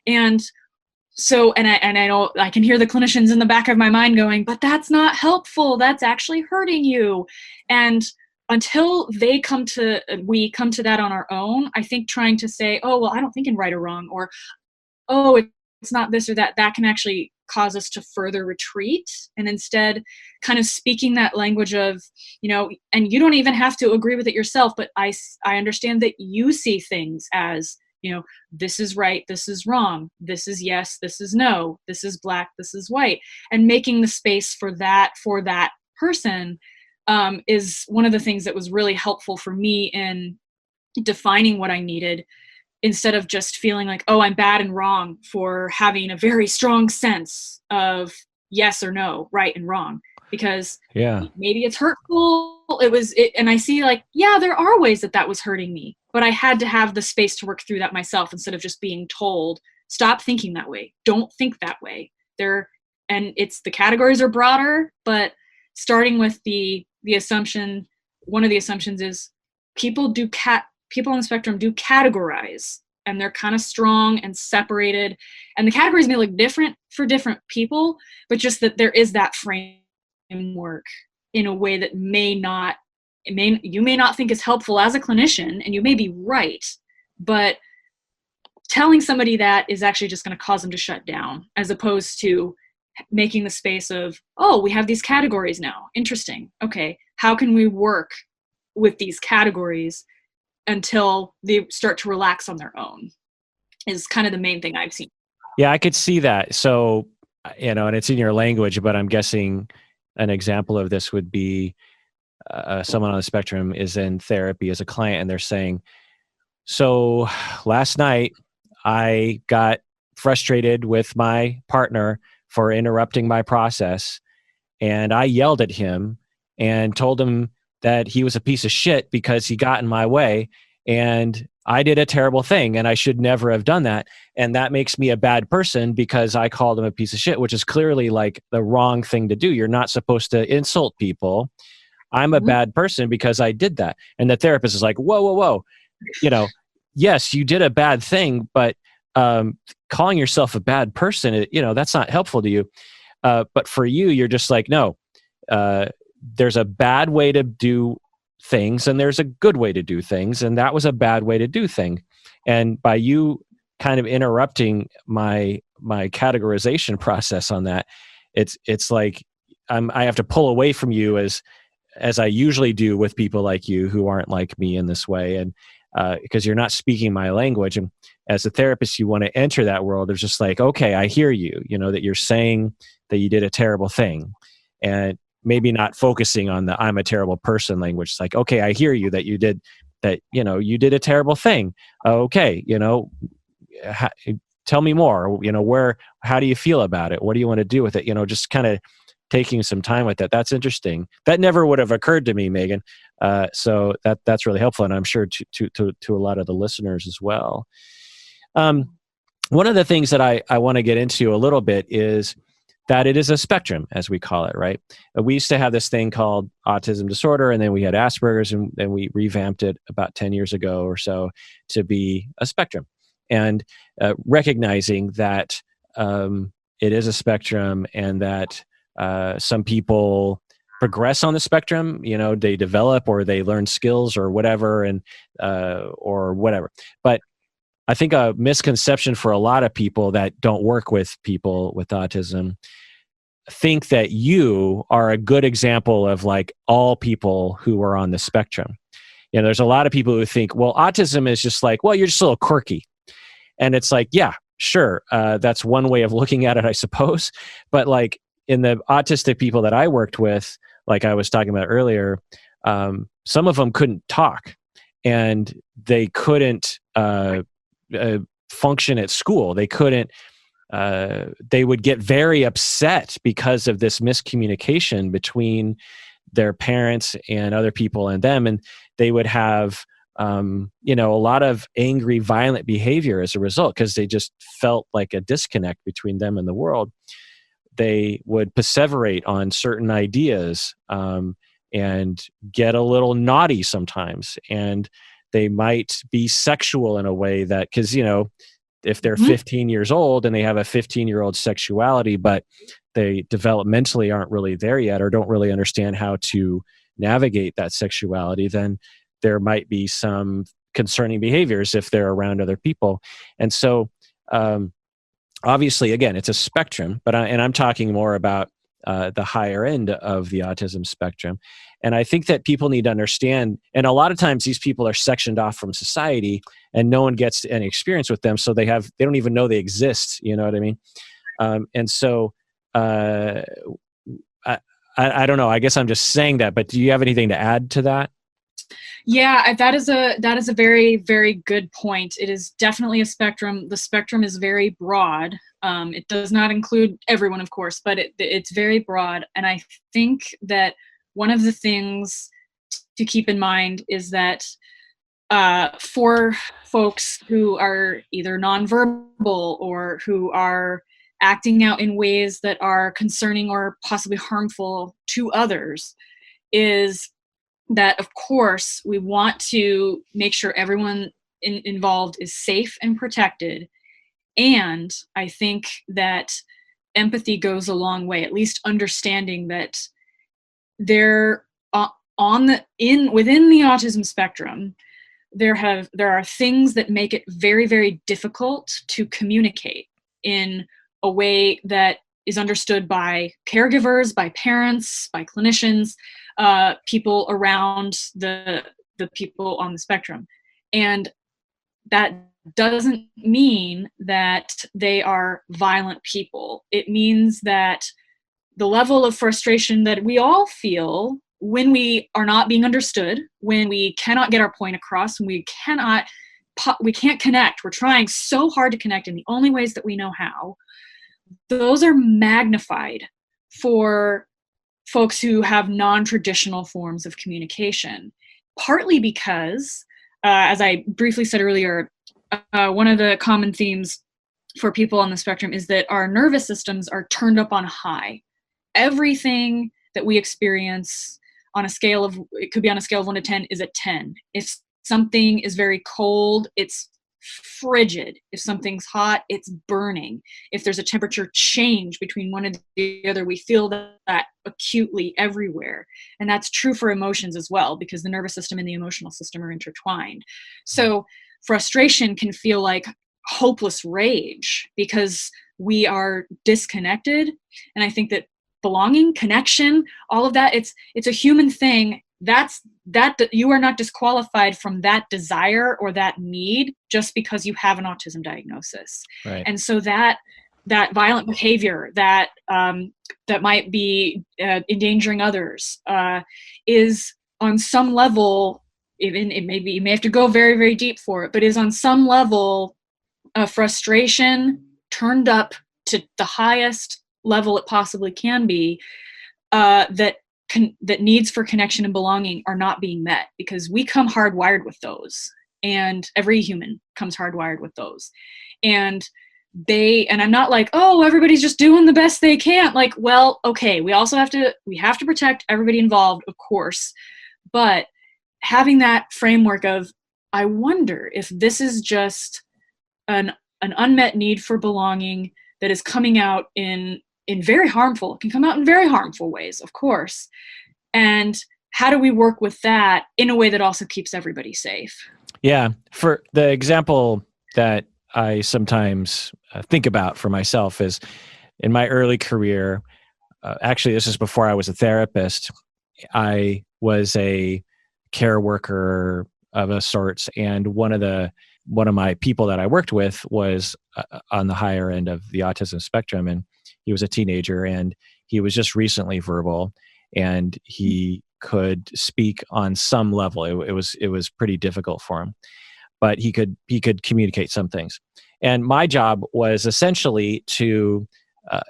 And so, and I know I can hear the clinicians in the back of my mind going, but that's not helpful. That's actually hurting you. And until we come to that on our own, I think trying to say, oh, well, I don't think in right or wrong, or, oh, it's not this or that, that can actually cause us to further retreat. And instead kind of speaking that language of, and you don't even have to agree with it yourself, but I understand that you see things as, this is right, this is wrong, this is yes, this is no, this is black, this is white. And making the space for that person is one of the things that was really helpful for me in defining what I needed, instead of just feeling like, oh, I'm bad and wrong for having a very strong sense of yes or no, right and wrong. Because maybe it's hurtful. And I see, like, yeah, there are ways that was hurting me, but I had to have the space to work through that myself, instead of just being told, stop thinking that way. Don't think that way. And the categories are broader, but starting with the assumption, one of the assumptions is people on the spectrum do categorize, and they're kind of strong and separated. And the categories may look different for different people, but just that there is that framework in a way that you may not think is helpful as a clinician, and you may be right, but telling somebody that is actually just going to cause them to shut down, as opposed to making the space of, oh, we have these categories now. Interesting. Okay. How can we work with these categories until they start to relax on their own, is kind of the main thing I've seen. Yeah, I could see that. So, and it's in your language, but I'm guessing an example of this would be someone on the spectrum is in therapy as a client, and they're saying, so last night I got frustrated with my partner for interrupting my process, and I yelled at him and told him that he was a piece of shit because he got in my way, and I did a terrible thing and I should never have done that. And that makes me a bad person because I called him a piece of shit, which is clearly like the wrong thing to do. You're not supposed to insult people. I'm a bad person because I did that. And the therapist is like, whoa, whoa, whoa. You know, yes, you did a bad thing, but calling yourself a bad person, that's not helpful to you. But for you, you're just like, no, there's a bad way to do things and there's a good way to do things. And that was a bad way to do things. And by you kind of interrupting my categorization process on that, it's like I have to pull away from you as I usually do with people like you who aren't like me in this way. And because you're not speaking my language. And as a therapist, you want to enter that world. It's just like, okay, I hear you, that you're saying that you did a terrible thing. And maybe not focusing on the I'm a terrible person language. It's like, okay, I hear you that you did that, you did a terrible thing. Okay, tell me more, how do you feel about it? What do you want to do with it? Just kind of taking some time with that. That's interesting. That never would have occurred to me, Megan. So that's really helpful. And I'm sure to a lot of the listeners as well. One of the things that I want to get into a little bit is that it is a spectrum, as we call it, right? We used to have this thing called autism disorder, and then we had Asperger's, and then we revamped it about 10 years ago or so to be a spectrum. And recognizing that it is a spectrum and that some people progress on the spectrum, they develop or they learn skills or whatever, and or whatever. But I think a misconception for a lot of people that don't work with people with autism think that you are a good example of like all people who are on the spectrum. There's a lot of people who think, well, autism is just like, well, you're just a little quirky. And it's like, yeah, sure. That's one way of looking at it, I suppose. But like in the autistic people that I worked with, like I was talking about earlier, some of them couldn't talk and they couldn't function at school. They couldn't, they would get very upset because of this miscommunication between their parents and other people and them. And they would have, a lot of angry, violent behavior as a result, because they just felt like a disconnect between them and the world. They would perseverate on certain ideas and get a little naughty sometimes. And they might be sexual in a way that, because, if they're 15 years old and they have a 15-year-old sexuality, but they developmentally aren't really there yet or don't really understand how to navigate that sexuality, then there might be some concerning behaviors if they're around other people. And so, obviously, again, it's a spectrum, but I'm talking more about the higher end of the autism spectrum. And I think that people need to understand, and a lot of times these people are sectioned off from society and no one gets any experience with them. So they don't even know they exist. You know what I mean? And so I don't know, I guess I'm just saying that, but do you have anything to add to that? Yeah, that is a very, very good point. It is definitely a spectrum. The spectrum is very broad. It does not include everyone, of course, but it's very broad. And I think that one of the things to keep in mind is that for folks who are either nonverbal or who are acting out in ways that are concerning or possibly harmful to others, is that, of course, we want to make sure everyone involved is safe and protected. And I think that empathy goes a long way, at least understanding that within the autism spectrum, there are things that make it very, very difficult to communicate in a way that is understood by caregivers, by parents, by clinicians, people around the people on the spectrum. And that doesn't mean that they are violent people. It means that the level of frustration that we all feel when we are not being understood, when we cannot get our point across, when we can't connect. We're trying so hard to connect in the only ways that we know how. Those are magnified for folks who have non-traditional forms of communication, partly because, as I briefly said earlier, one of the common themes for people on the spectrum is that our nervous systems are turned up on high. Everything that we experience on a scale of, it could be on a scale of 1 to 10, is a 10. If something is very cold, it's frigid. If something's hot, it's burning. If there's a temperature change between one and the other, we feel that acutely everywhere. And that's true for emotions as well, because the nervous system and the emotional system are intertwined. So frustration can feel like hopeless rage because we are disconnected. And I think that belonging, connection, all of that, it's a human thing. That you are not disqualified from that desire or that need just because you have an autism diagnosis. Right. And so that violent behavior that might be endangering others is on some level, even you may have to go very, very deep for it, but is on some level a frustration turned up to the highest level it possibly can be, that needs for connection and belonging are not being met, because we come hardwired with those, and every human comes hardwired with those. And I'm not like, oh, everybody's just doing the best they can. Like, well, okay, we have to protect everybody involved, of course, but having that framework of, I wonder if this is just an unmet need for belonging that is coming out it can come out in very harmful ways, of course. And how do we work with that in a way that also keeps everybody safe? Yeah. For the example that I sometimes think about for myself is in my early career, actually, this is before I was a therapist. I was a care worker of a sorts, and one of my people that I worked with was on the higher end of the autism spectrum, and he was a teenager, and he was just recently verbal, and he could speak on some level. It was pretty difficult for him, but he could communicate some things. And my job was essentially to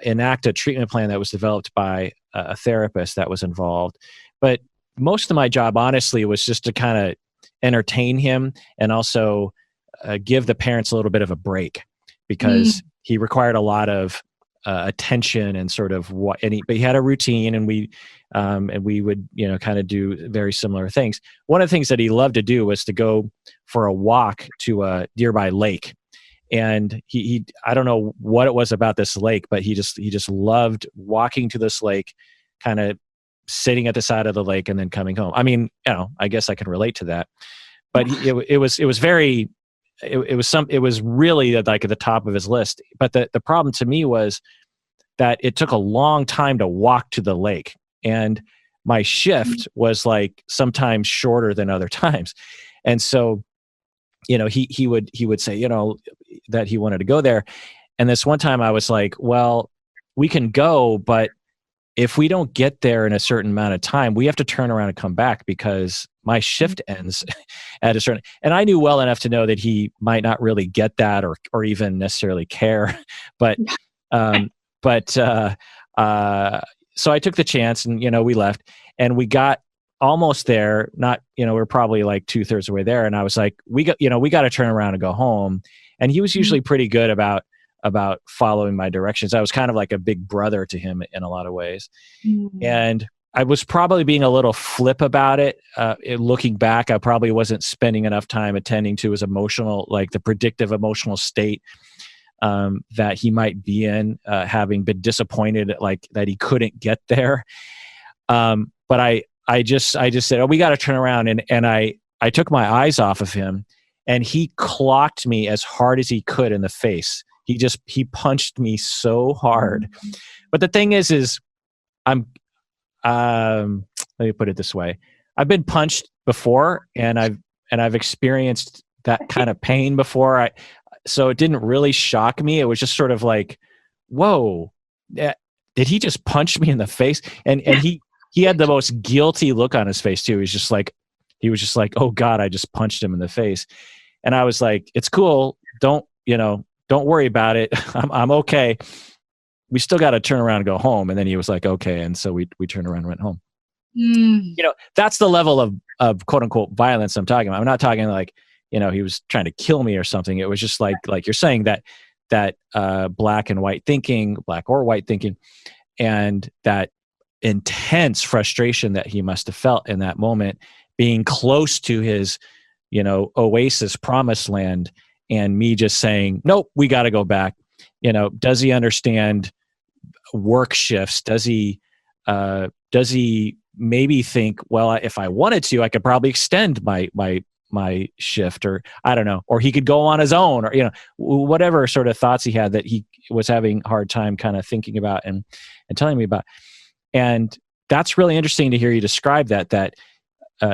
enact a treatment plan that was developed by a therapist that was involved. But most of my job, honestly, was just to kind of entertain him and also give the parents a little bit of a break, because he required a lot of attention and sort of but he had a routine, and we would, kind of do very similar things. One of the things that he loved to do was to go for a walk to a nearby lake. And he I don't know what it was about this lake, but he just loved walking to this lake, kind of sitting at the side of the lake and then coming home. I mean, I guess I can relate to that, but it was really like at the top of his list. But the problem to me was that it took a long time to walk to the lake, and my shift was like sometimes shorter than other times. And so, he would say, that he wanted to go there. And this one time I was like, well, we can go, but if we don't get there in a certain amount of time, we have to turn around and come back because my shift ends at a certain, and I knew well enough to know that he might not really get that or even necessarily care. But, so I took the chance, and, we left, and we got almost there. Not, we're probably like 2/3 of the way there. And I was like, we got to turn around and go home. And he was usually pretty good about following my directions. I was kind of like a big brother to him in a lot of ways. And I was probably being a little flip about it. Looking back, I probably wasn't spending enough time attending to his emotional, like the predictive emotional state that he might be in, having been disappointed like that he couldn't get there. But I just said, oh, we got to turn around. And I took my eyes off of him, and he clocked me as hard as he could in the face. He punched me so hard. But the thing is let me put it this way. I've been punched before, and I've experienced that kind of pain before. So it didn't really shock me. It was just sort of like, whoa, did he just punch me in the face? And he had the most guilty look on his face too. He was just like, oh God, I just punched him in the face. And I was like, it's cool. Don't worry about it. I'm okay. We still got to turn around and go home. And then he was like, okay. And so we turned around and went home. That's the level of quote unquote violence I'm talking about. I'm not talking like, he was trying to kill me or something. It was just like you're saying that black or white thinking, and that intense frustration that he must have felt in that moment, being close to his, oasis promised land, and me just saying, nope, we got to go back. Does he understand work shifts? Does he maybe think, well, if I wanted to, I could probably extend my shift, or I don't know, or he could go on his own, or, whatever sort of thoughts he had that he was having a hard time kind of thinking about and telling me about. And that's really interesting to hear you describe that,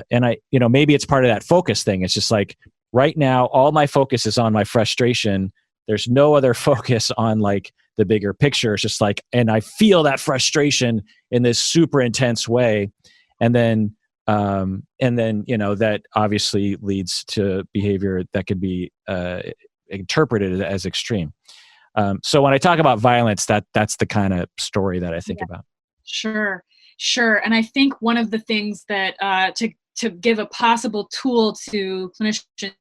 and I, maybe it's part of that focus thing. It's just like right now, all my focus is on my frustration. There's no other focus on like the bigger picture. It's just like, and I feel that frustration in this super intense way. And then, that obviously leads to behavior that could be interpreted as extreme. So when I talk about violence, that's the kind of story that I think about. Sure. And I think one of the things that to give a possible tool to clinicians,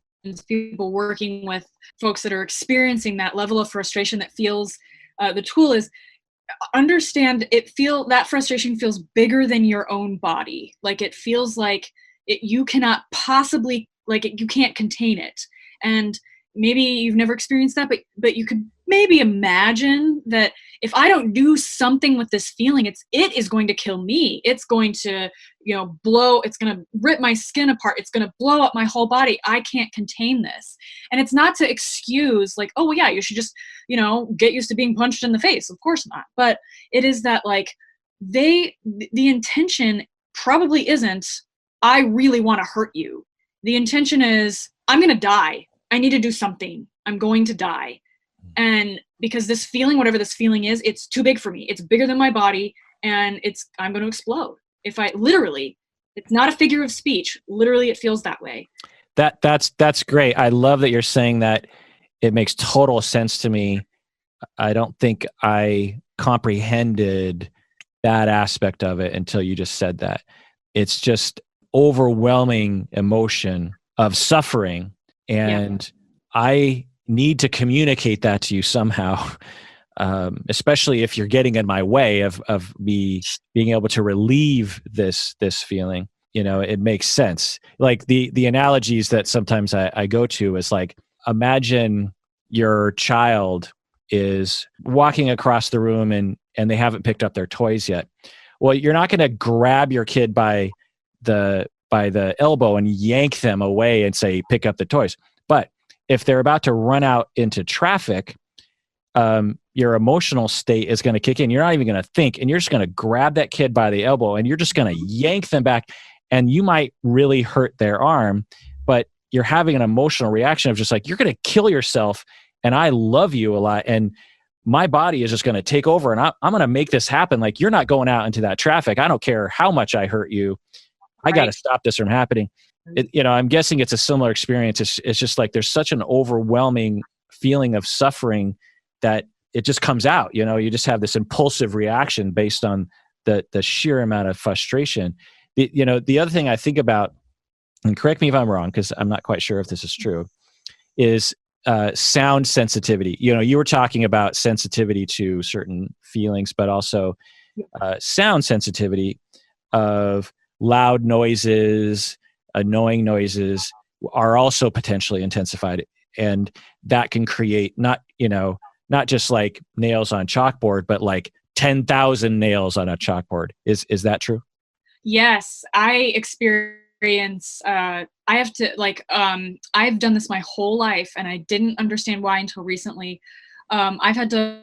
people working with folks that are experiencing that level of frustration that feels, the tool is understand that frustration feels bigger than your own body. Like it feels like you cannot possibly, you can't contain it. And maybe you've never experienced that, but you could maybe imagine that if I don't do something with this feeling, it is going to kill me. It's going to, it's going to rip my skin apart. It's going to blow up my whole body. I can't contain this. And it's not to excuse like, oh well, yeah, you should just, get used to being punched in the face. Of course not. But it is that like the intention probably isn't, I really want to hurt you. The intention is, I'm going to die. I need to do something. I'm going to die. And because this feeling, whatever this feeling is, it's too big for me. It's bigger than my body, and I'm going to explode. If I literally, it's not a figure of speech. Literally, it feels that way. That's great. I love that you're saying that. It makes total sense to me. I don't think I comprehended that aspect of it until you just said that. It's just overwhelming emotion of suffering, and I need to communicate that to you somehow, especially if you're getting in my way of me being able to relieve this feeling. It makes sense. Like the analogies that sometimes I go to is like, imagine your child is walking across the room and they haven't picked up their toys yet. Well, you're not going to grab your kid by the elbow and yank them away and say, pick up the toys. But if they're about to run out into traffic, your emotional state is going to kick in. You're not even going to think, and you're just going to grab that kid by the elbow and you're just going to yank them back, and you might really hurt their arm, but you're having an emotional reaction of just like, you're going to kill yourself, and I love you a lot, and my body is just going to take over, and I'm going to make this happen. Like, you're not going out into that traffic. I don't care how much I hurt you. I got to stop this from happening. I'm guessing it's a similar experience. It's just like there's such an overwhelming feeling of suffering that it just comes out. You just have this impulsive reaction based on the sheer amount of frustration. The other thing I think about, and correct me if I'm wrong, because I'm not quite sure if this is true, is sound sensitivity. You were talking about sensitivity to certain feelings, but also sound sensitivity of loud noises, annoying noises are also potentially intensified, and that can create not just like nails on chalkboard, but like 10,000 nails on a chalkboard. Is that true? Yes, I experience. I have to I've done this my whole life, and I didn't understand why until recently. I've had to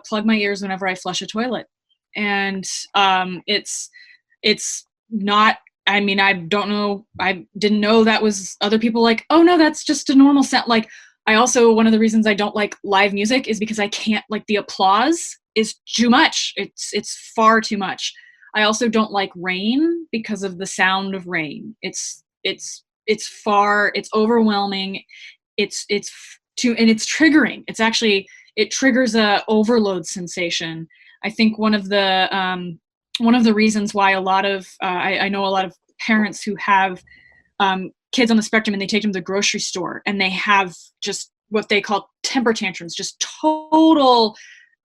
plug my ears whenever I flush a toilet, and it's not. I mean, I don't know. I didn't know that was other people like, oh no, that's just a normal sound. Like, I also, one of the reasons I don't like live music is because I can't, like, the applause is too much. It's far too much. I also don't like rain because of the sound of rain. It's overwhelming. It's too, and it's triggering. It triggers a overload sensation. I think one of the reasons why a lot of I know a lot of parents who have kids on the spectrum, and they take them to the grocery store and they have just what they call temper tantrums, just total,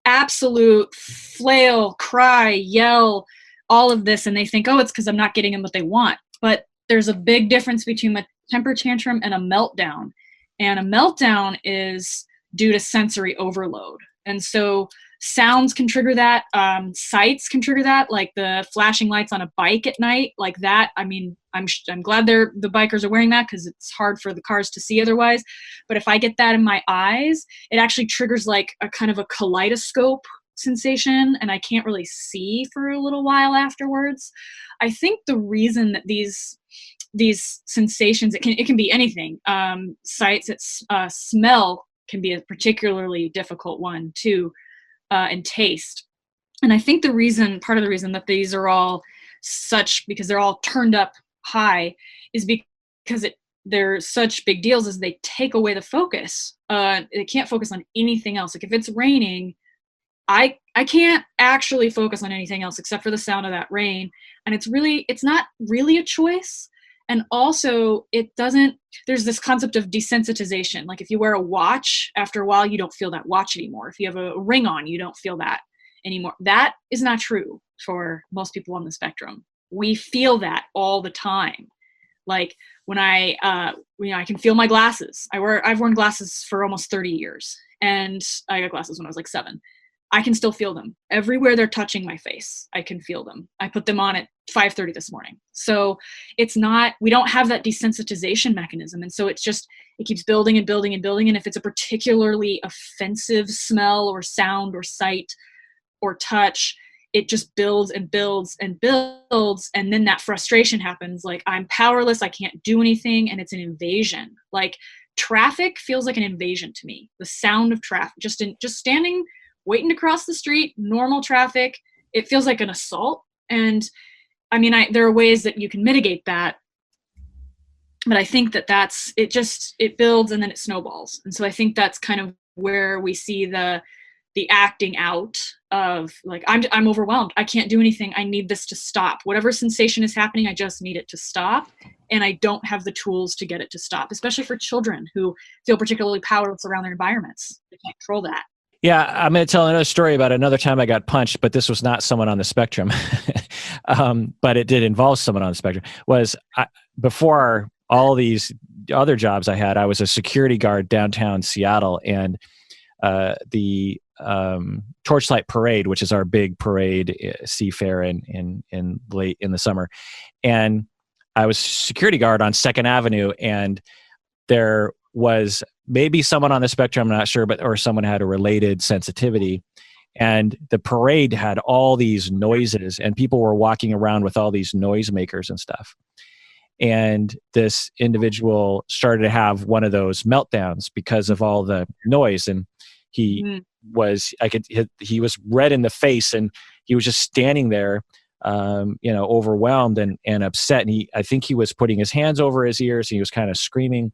absolute flail, cry, yell, all of this, and they think, oh, it's because I'm not getting them what they want. But there's a big difference between a temper tantrum and a meltdown. And a meltdown is due to sensory overload. And so sounds can trigger that. Sights can trigger that, like the flashing lights on a bike at night, like that. I mean, I'm glad the bikers are wearing that because it's hard for the cars to see otherwise. But if I get that in my eyes, it actually triggers like a kind of a kaleidoscope sensation, and I can't really see for a little while afterwards. I think the reason that these sensations, it can be anything. Sights, smell can be a particularly difficult one too, and taste. And I think part of the reason that these are all because they're all turned up high, is because they're such big deals, is they take away the focus. They can't focus on anything else. Like if it's raining, I can't actually focus on anything else except for the sound of that rain. And it's not really a choice. And also there's this concept of desensitization. Like if you wear a watch, after a while, you don't feel that watch anymore. If you have a ring on, you don't feel that anymore. That is not true for most people on the spectrum. We feel that all the time. Like when I can feel my glasses. I've worn glasses for almost 30 years, and I got glasses when I was like 7. I can still feel them everywhere they're touching my face. I can feel them. I put them on at 5:30 this morning. So we don't have that desensitization mechanism. And so it keeps building and building and building. And if it's a particularly offensive smell or sound or sight or touch, it just builds and builds and builds. And then that frustration happens. Like I'm powerless. I can't do anything. And it's an invasion. Like traffic feels like an invasion to me. The sound of traffic, just standing, waiting to cross the street, normal traffic, it feels like an assault. And I mean, there are ways that you can mitigate that, but I think that it builds and then it snowballs. And so I think that's kind of where we see the acting out of like, I'm overwhelmed. I can't do anything. I need this to stop. Whatever sensation is happening, I just need it to stop. And I don't have the tools to get it to stop, especially for children who feel particularly powerless around their environments. They can't control that. Yeah, I'm going to tell another story about another time I got punched, but this was not someone on the spectrum. But it did involve someone on the spectrum. Before all these other jobs I had, I was a security guard downtown Seattle, and the Torchlight Parade, which is our big parade, Seafair in late in the summer, and I was security guard on 2nd Avenue, and there was maybe someone on the spectrum, I'm not sure, or someone had a related sensitivity. And the parade had all these noises, and people were walking around with all these noisemakers and stuff. And this individual started to have one of those meltdowns because of all the noise. And he was red in the face, and he was just standing there, overwhelmed and upset. And I think he was putting his hands over his ears, and he was kind of screaming.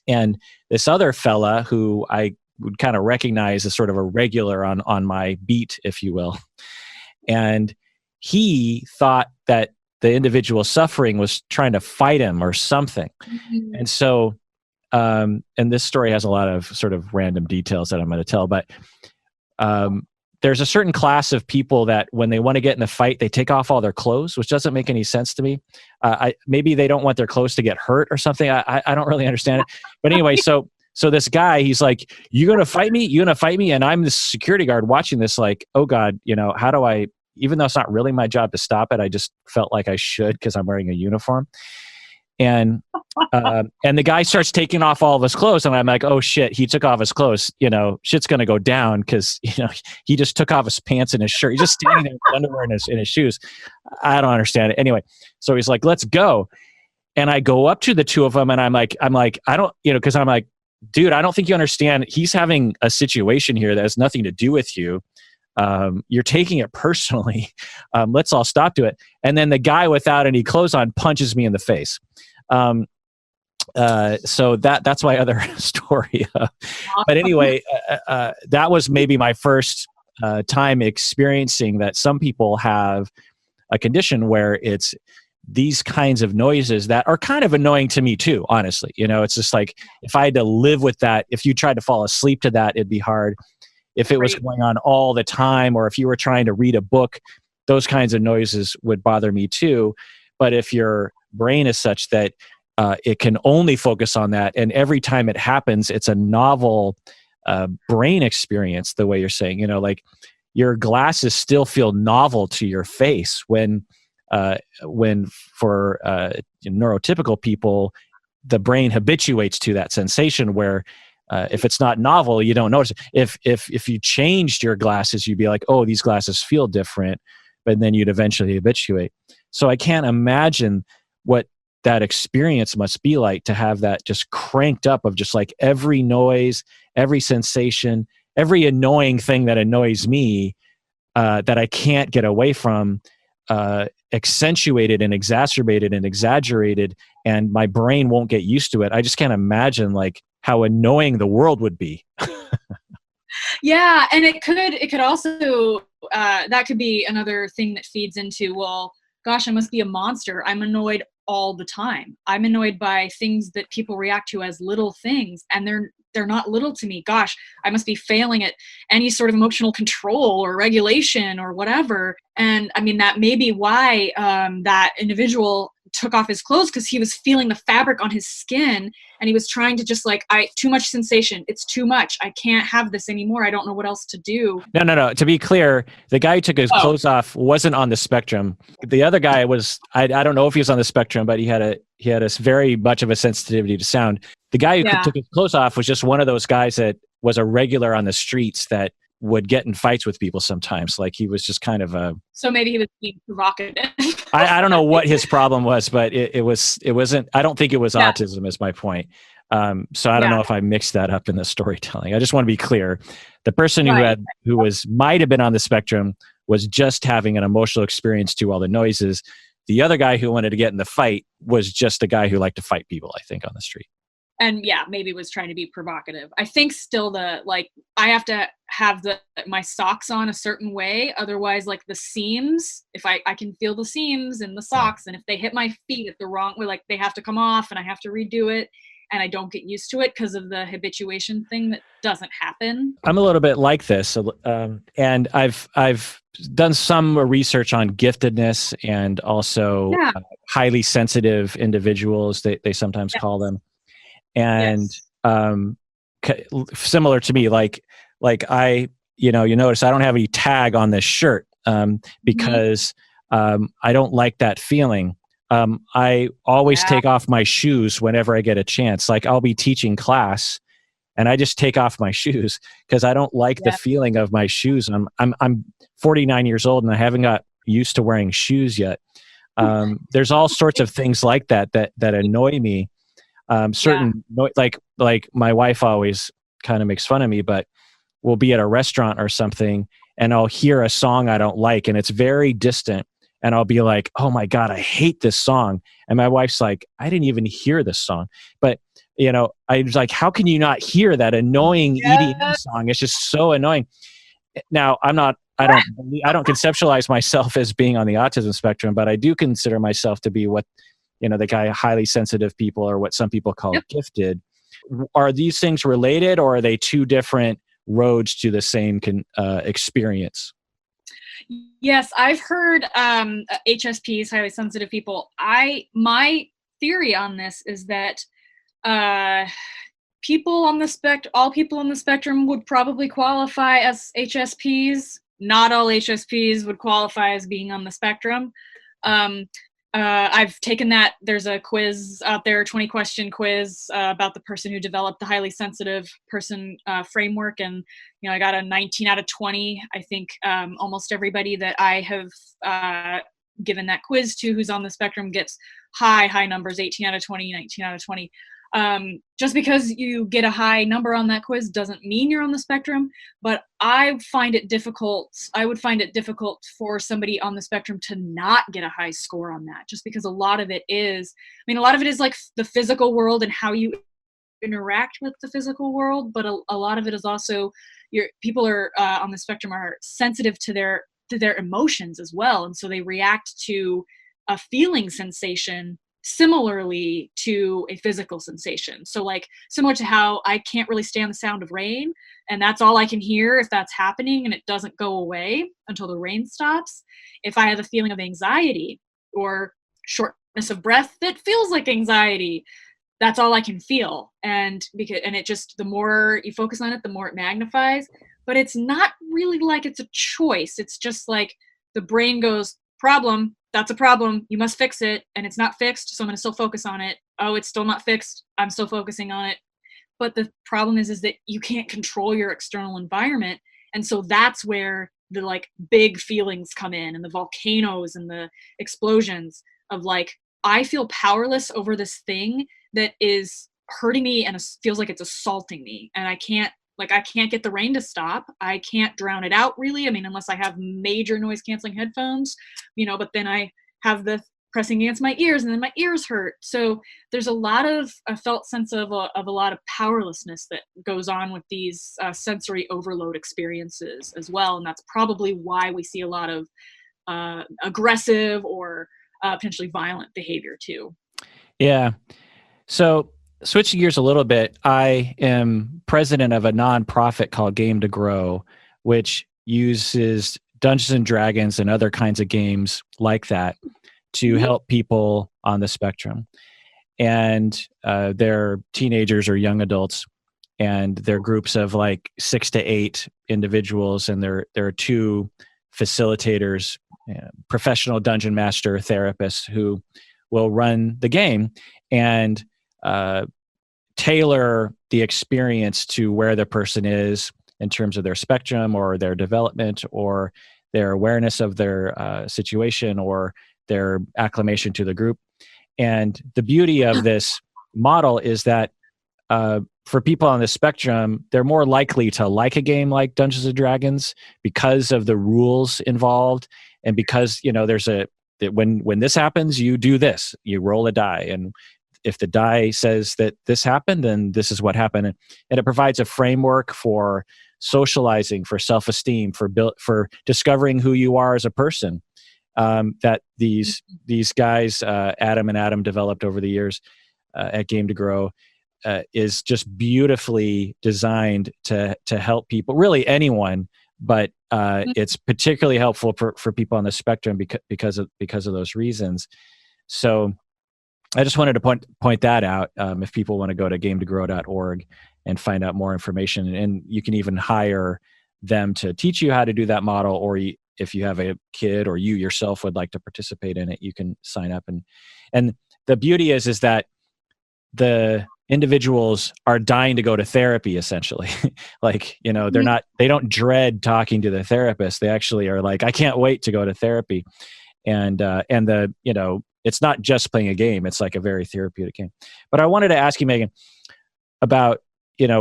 And this other fella who I would kind of recognize as sort of a regular on my beat, if you will. And he thought that the individual suffering was trying to fight him or something. Mm-hmm. And so, and this story has a lot of sort of random details that I'm going to tell, but there's a certain class of people that when they want to get in a fight, they take off all their clothes, which doesn't make any sense to me. Maybe they don't want their clothes to get hurt or something. I don't really understand it. But anyway, so this guy, he's like, "You gonna fight me? You gonna fight me?" And I'm the security guard watching this, like, "Oh God, how do I?" Even though it's not really my job to stop it, I just felt like I should because I'm wearing a uniform. And the guy starts taking off all of his clothes, and I'm like, "Oh shit, he took off his clothes. Shit's gonna go down because he just took off his pants and his shirt. He's just standing there with underwear in his shoes. I don't understand it. Anyway, so he's like, "Let's go." And I go up to the two of them, and I'm like, I don't, because I'm like, "Dude, I don't think you understand. He's having a situation here that has nothing to do with you. You're taking it personally. Let's all stop to it. And then the guy without any clothes on punches me in the face. So that's my other story. But anyway, that was maybe my first time experiencing that some people have a condition where it's these kinds of noises that are kind of annoying to me too, honestly. It's just like, if I had to live with that, if you tried to fall asleep to that, it'd be hard. If it was going on all the time, or if you were trying to read a book, those kinds of noises would bother me too. But if your brain is such that it can only focus on that, and every time it happens, it's a novel brain experience, the way you're saying, like your glasses still feel novel to your face when for neurotypical people, the brain habituates to that sensation where if it's not novel, you don't notice it. If you changed your glasses, you'd be like, oh, these glasses feel different, but then you'd eventually habituate. So I can't imagine what that experience must be like to have that just cranked up of just like every noise, every sensation, every annoying thing that annoys me that I can't get away from, accentuated and exacerbated and exaggerated, and my brain won't get used to it. I just can't imagine like how annoying the world would be. Yeah, and it could also that could be another thing that feeds into, well, gosh, I must be a monster. I'm annoyed all the time. I'm annoyed by things that people react to as little things, and they're not little to me. Gosh, I must be failing at any sort of emotional control or regulation or whatever. And I mean, that may be why that individual took off his clothes, because he was feeling the fabric on his skin, and he was trying to just like, too much sensation. It's too much. I can't have this anymore. I don't know what else to do. No. To be clear, the guy who took his clothes off wasn't on the spectrum. The other guy was, I don't know if he was on the spectrum, but he had a very much of a sensitivity to sound. The guy who took his clothes off was just one of those guys that was a regular on the streets that would get in fights with people sometimes. Like he was just kind of a... So maybe he was being provocative. I don't know what his problem was, but it wasn't, I don't think it was autism is my point. So I don't know if I mixed that up in the storytelling. I just want to be clear. The person who might have been on the spectrum was just having an emotional experience to all the noises. The other guy who wanted to get in the fight was just a guy who liked to fight people, I think, on the street. And maybe was trying to be provocative. I think still I have to have my socks on a certain way. Otherwise, like the seams, if I can feel the seams in the socks, and if they hit my feet at the wrong way, like they have to come off and I have to redo it, and I don't get used to it because of the habituation thing that doesn't happen. I'm a little bit like this. And I've done some research on giftedness and also highly sensitive individuals, they sometimes call them. And similar to me, like I, you notice I don't have any tag on this shirt because I don't like that feeling. I always take off my shoes whenever I get a chance. Like I'll be teaching class and I just take off my shoes because I don't like the feeling of my shoes. I'm 49 years old and I haven't got used to wearing shoes yet. There's all sorts of things like that annoy me. Like my wife always kind of makes fun of me, but we'll be at a restaurant or something and I'll hear a song I don't like and it's very distant and I'll be like, oh my God, I hate this song. And my wife's like, I didn't even hear this song. But I was like, how can you not hear that annoying EDM song? It's just so annoying. Now I don't conceptualize myself as being on the autism spectrum, but I do consider myself to be what the guy highly sensitive people, or what some people call gifted. Are these things related, or are they two different roads to the same experience? Yes, I've heard HSPs, highly sensitive people. My theory on this is that all people on the spectrum would probably qualify as HSPs. Not all HSPs would qualify as being on the spectrum. I've taken that. There's a quiz out there, 20-question quiz about the person who developed the highly sensitive person framework. And, I got a 19 out of 20. I think almost everybody that I have given that quiz to who's on the spectrum gets high numbers, 18 out of 20, 19 out of 20. Just because you get a high number on that quiz doesn't mean you're on the spectrum, but I would find it difficult for somebody on the spectrum to not get a high score on that, just because a lot of it is like the physical world and how you interact with the physical world, but a lot of it is also people are on the spectrum are sensitive to their emotions as well, and so they react to a feeling sensation similarly to a physical sensation. So like similar to how I can't really stand the sound of rain, and that's all I can hear if that's happening and it doesn't go away until the rain stops. If I have a feeling of anxiety or shortness of breath that feels like anxiety, that's all I can feel. And it just, the more you focus on it, the more it magnifies. But it's not really like it's a choice. It's just like the brain goes, problem, that's a problem, you must fix it. And it's not fixed, so I'm going to still focus on it. Oh, it's still not fixed, I'm still focusing on it. But the problem is that you can't control your external environment. And so that's where the like big feelings come in, and the volcanoes and the explosions of like, I feel powerless over this thing that is hurting me and feels like it's assaulting me. And I can't get the rain to stop. I can't drown it out really. I mean, unless I have major noise canceling headphones, but then I have the pressing against my ears and then my ears hurt. So there's a felt sense of a lot of powerlessness that goes on with these sensory overload experiences as well. And that's probably why we see a lot of aggressive or potentially violent behavior too. Yeah. So switching gears a little bit, I am president of a nonprofit called Game to Grow, which uses Dungeons and Dragons and other kinds of games like that to help people on the spectrum. And they're teenagers or young adults, and they're groups of like 6 to 8 individuals, and there are 2 facilitators, professional dungeon master therapists who will run the game and tailor the experience to where the person is in terms of their spectrum or their development or their awareness of their situation or their acclimation to the group. And the beauty of this model is that for people on the spectrum, they're more likely to like a game like Dungeons and Dragons because of the rules involved, and because there's when this happens, you do this, you roll a die, and if the die says that this happened, then this is what happened. And it provides a framework for socializing, for self-esteem, for discovering who you are as a person, that these guys, Adam and Adam, developed over the years at Game to Grow, is just beautifully designed to help people, really anyone, but it's particularly helpful for people on the spectrum because of those reasons. So I just wanted to point that out. If people want to go to gametogrow.org and find out more information, and you can even hire them to teach you how to do that model, or if you have a kid or you yourself would like to participate in it, you can sign up. And the beauty is that the individuals are dying to go to therapy, essentially. Like, they don't dread talking to the therapist. They actually are like, I can't wait to go to therapy. And it's not just playing a game. It's like a very therapeutic game. But I wanted to ask you, Megan, about,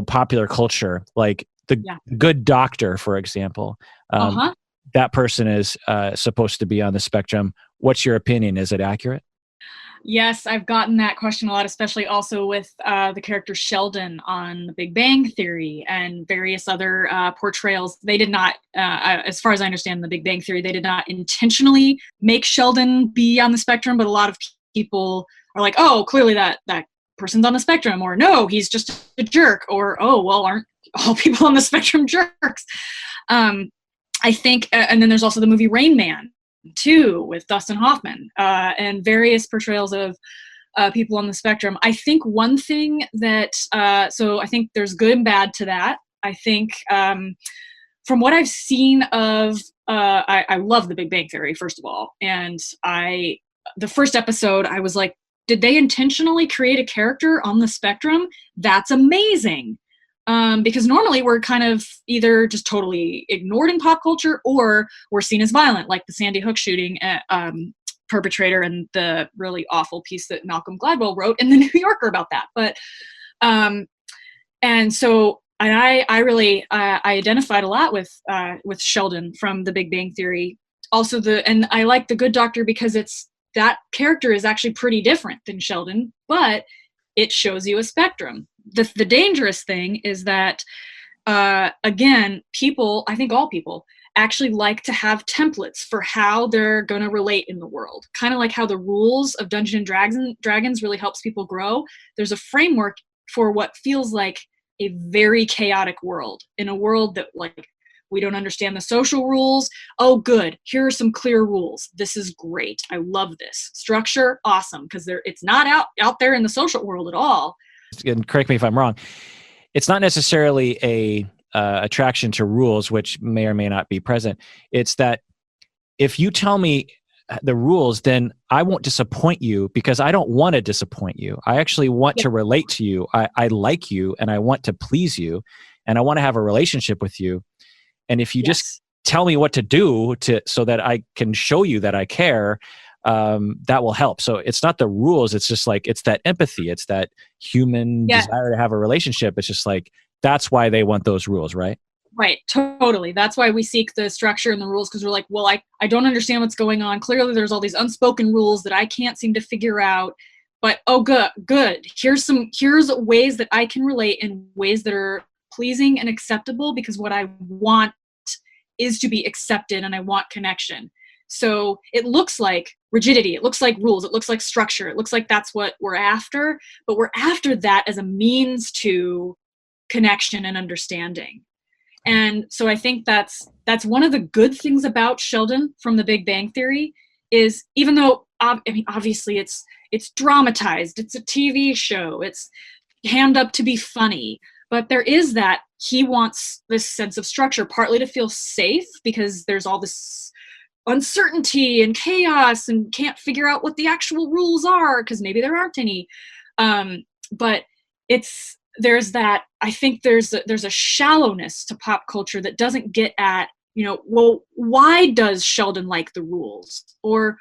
popular culture, like the Good Doctor, for example. That person is supposed to be on the spectrum. What's your opinion? Is it accurate? Yes, I've gotten that question a lot, especially also with the character Sheldon on The Big Bang Theory and various other portrayals. They did not, as far as I understand The Big Bang Theory, they did not intentionally make Sheldon be on the spectrum, but a lot of people are like, oh, clearly that person's on the spectrum, or no, he's just a jerk, or oh, well, aren't all people on the spectrum jerks? I think, and then there's also the movie Rain Man, too, with Dustin Hoffman, and various portrayals of people on the spectrum. I think one thing that, so I think there's good and bad to that. I think from what I've seen of, I love The Big Bang Theory, first of all. And the first episode, I was like, did they intentionally create a character on the spectrum? That's amazing. Because normally we're kind of either just totally ignored in pop culture, or we're seen as violent, like the Sandy Hook shooting perpetrator and the really awful piece that Malcolm Gladwell wrote in the New Yorker about that. But and so I really I identified a lot with Sheldon from The Big Bang Theory. Also and I like The Good Doctor because that character is actually pretty different than Sheldon, but it shows you a spectrum. The dangerous thing is that again, people, I think all people, actually like to have templates for how they're going to relate in the world. Kind of like how the rules of Dungeons and Dragons really helps people grow. There's a framework for what feels like a very chaotic world, in a world that, like, we don't understand the social rules. Oh, good. Here are some clear rules. This is great. I love this. Structure, awesome, because it's not out there in the social world at all. And correct me if I'm wrong. It's not necessarily a attraction to rules, which may or may not be present. It's that if you tell me the rules, then I won't disappoint you, because I don't want to disappoint you. I actually want to relate to you. I like you, and I want to please you, and I want to have a relationship with you. And if you just tell me what to do so that I can show you that I care, that will help. So it's not the rules. It's just like, it's that empathy. It's that human desire to have a relationship. It's just like, that's why they want those rules, right? Right. Totally. That's why we seek the structure and the rules, because we're like, well, I don't understand what's going on. Clearly there's all these unspoken rules that I can't seem to figure out. But good. Here's ways that I can relate in ways that are pleasing and acceptable, because what I want is to be accepted, and I want connection. So it looks like rigidity, it looks like rules, it looks like structure, it looks like that's what we're after, but we're after that as a means to connection and understanding. And so I think that's one of the good things about Sheldon from The Big Bang Theory, is even though, I mean, obviously it's dramatized, it's a TV show, it's hammed up to be funny, but there is that he wants this sense of structure, partly to feel safe, because there's all this uncertainty and chaos and can't figure out what the actual rules are, because maybe there aren't any. But there's that, I think there's a shallowness to pop culture that doesn't get at, well, why does Sheldon like the rules? Or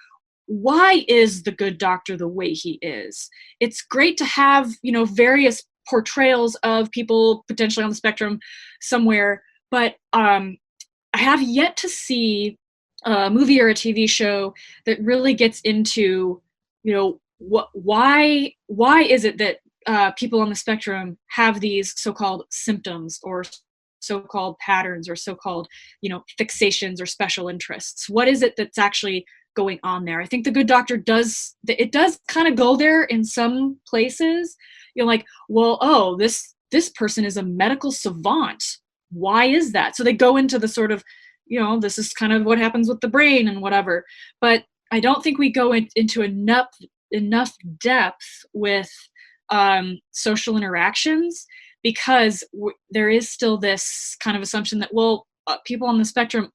why is the Good Doctor the way he is? It's great to have, various portrayals of people potentially on the spectrum somewhere, but I have yet to see a movie or a TV show that really gets into, why is it that people on the spectrum have these so-called symptoms, or so-called patterns, or so-called, fixations or special interests? What is it that's actually going on there? I think The Good Doctor does kind of go there in some places. You're like, well, oh, this person is a medical savant. Why is that? So they go into the sort of, this is kind of what happens with the brain and whatever. But I don't think we go into enough depth with social interactions, because there is still this kind of assumption that, well, people on the spectrum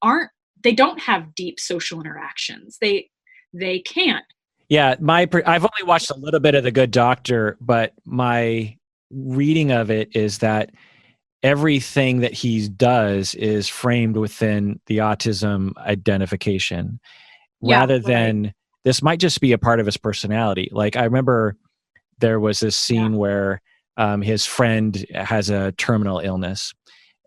they don't have deep social interactions. They can't. Yeah, I've only watched a little bit of The Good Doctor, but my reading of it is that everything that he does is framed within the autism identification, rather than this might just be a part of his personality. Like, I remember there was this scene where his friend has a terminal illness,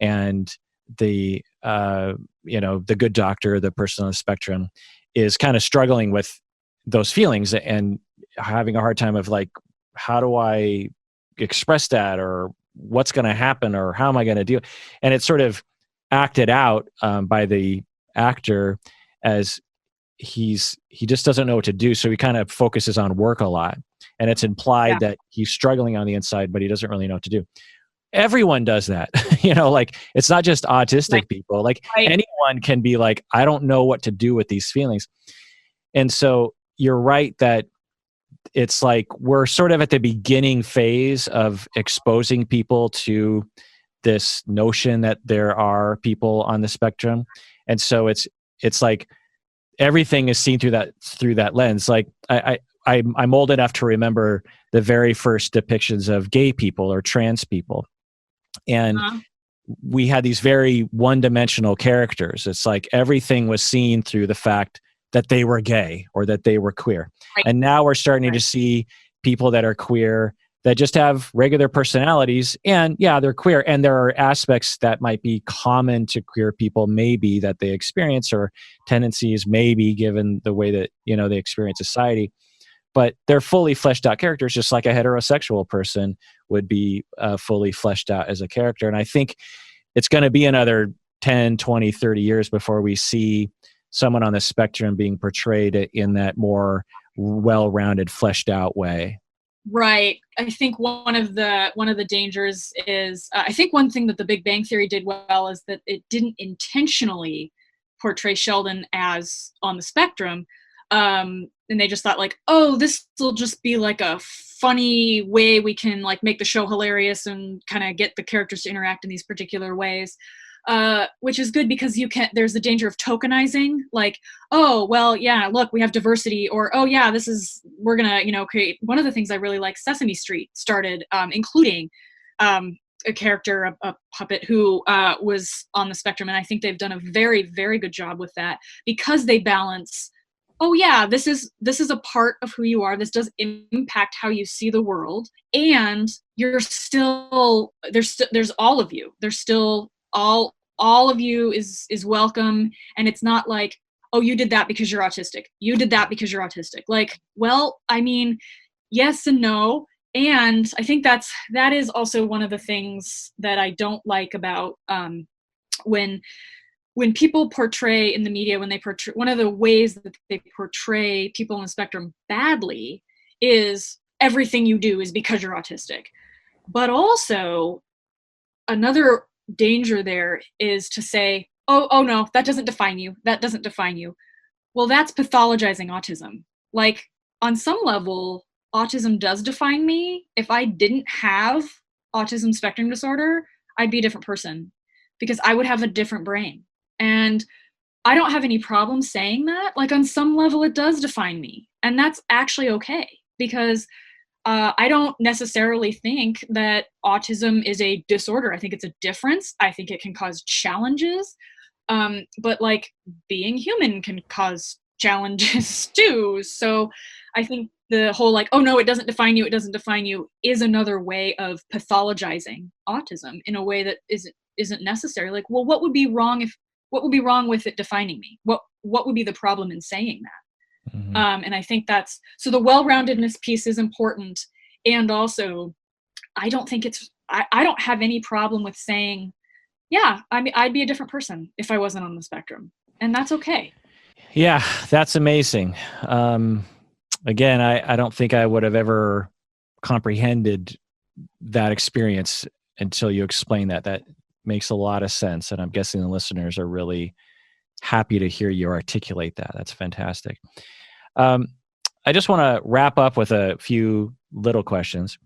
and the Good Doctor, the person on the spectrum, is kind of struggling with those feelings and having a hard time of, like, how do I express that, or what's going to happen, or how am I going to deal? And it's sort of acted out by the actor as he just doesn't know what to do. So he kind of focuses on work a lot, and it's implied that he's struggling on the inside, but he doesn't really know what to do. Everyone does that. Like, it's not just autistic people. Like, anyone can be like, I don't know what to do with these feelings. And so you're right that it's like we're sort of at the beginning phase of exposing people to this notion that there are people on the spectrum. And so it's like everything is seen through that lens. Like, I'm old enough to remember the very first depictions of gay people or trans people. And we had these very one-dimensional characters. It's like everything was seen through the fact that they were gay or that they were queer. Right. And now we're starting to see people that are queer that just have regular personalities, and yeah, they're queer. And there are aspects that might be common to queer people, maybe that they experience, or tendencies, maybe given the way that, they experience society. But they're fully fleshed out characters, just like a heterosexual person would be fully fleshed out as a character. And I think it's going to be another 10, 20, 30 years before we see someone on the spectrum being portrayed in that more well-rounded, fleshed out way. Right. I think one of the dangers is, I think one thing that the Big Bang Theory did well is that it didn't intentionally portray Sheldon as on the spectrum. And they just thought like, oh, this will just be like a funny way we can like make the show hilarious and kind of get the characters to interact in these particular ways. Which is good because there's the danger of tokenizing, like, oh, well, yeah, look, we have diversity, or, oh yeah, we're gonna, create. One of the things I really like, Sesame Street started including a character, a puppet who was on the spectrum. And I think they've done a very, very good job with that because they balance, oh yeah, this is a part of who you are. This does impact how you see the world. And you're still, there's all of you. There's still all of you is welcome, and it's not like, oh, you did that because you're autistic, you did that because you're autistic. Like, well, I mean, yes and no. And I think that is also one of the things that I don't like about when people portray in the media, when they portray, one of the ways that they portray people on the spectrum badly is everything you do is because you're autistic. But also another danger there is to say, oh no, that doesn't define you. That doesn't define you. Well, that's pathologizing autism. Like, on some level, autism does define me. If I didn't have autism spectrum disorder, I'd be a different person because I would have a different brain. And I don't have any problem saying that. Like, on some level, it does define me. And that's actually okay, because I don't necessarily think that autism is a disorder. I think it's a difference. I think it can cause challenges. But like, being human can cause challenges too. So I think the whole like, oh no, it doesn't define you is another way of pathologizing autism in a way that isn't necessary. Like, well, what would be wrong with it defining me? What would be the problem in saying that? Mm-hmm. And I think so the well-roundedness piece is important. And also, I don't think I don't have any problem with saying, yeah, I'd be a different person if I wasn't on the spectrum. And that's okay. Yeah, that's amazing. Again, I don't think I would have ever comprehended that experience until you explain that. That makes a lot of sense. And I'm guessing the listeners are really happy to hear you articulate that. That's fantastic. I just want to wrap up with a few little questions.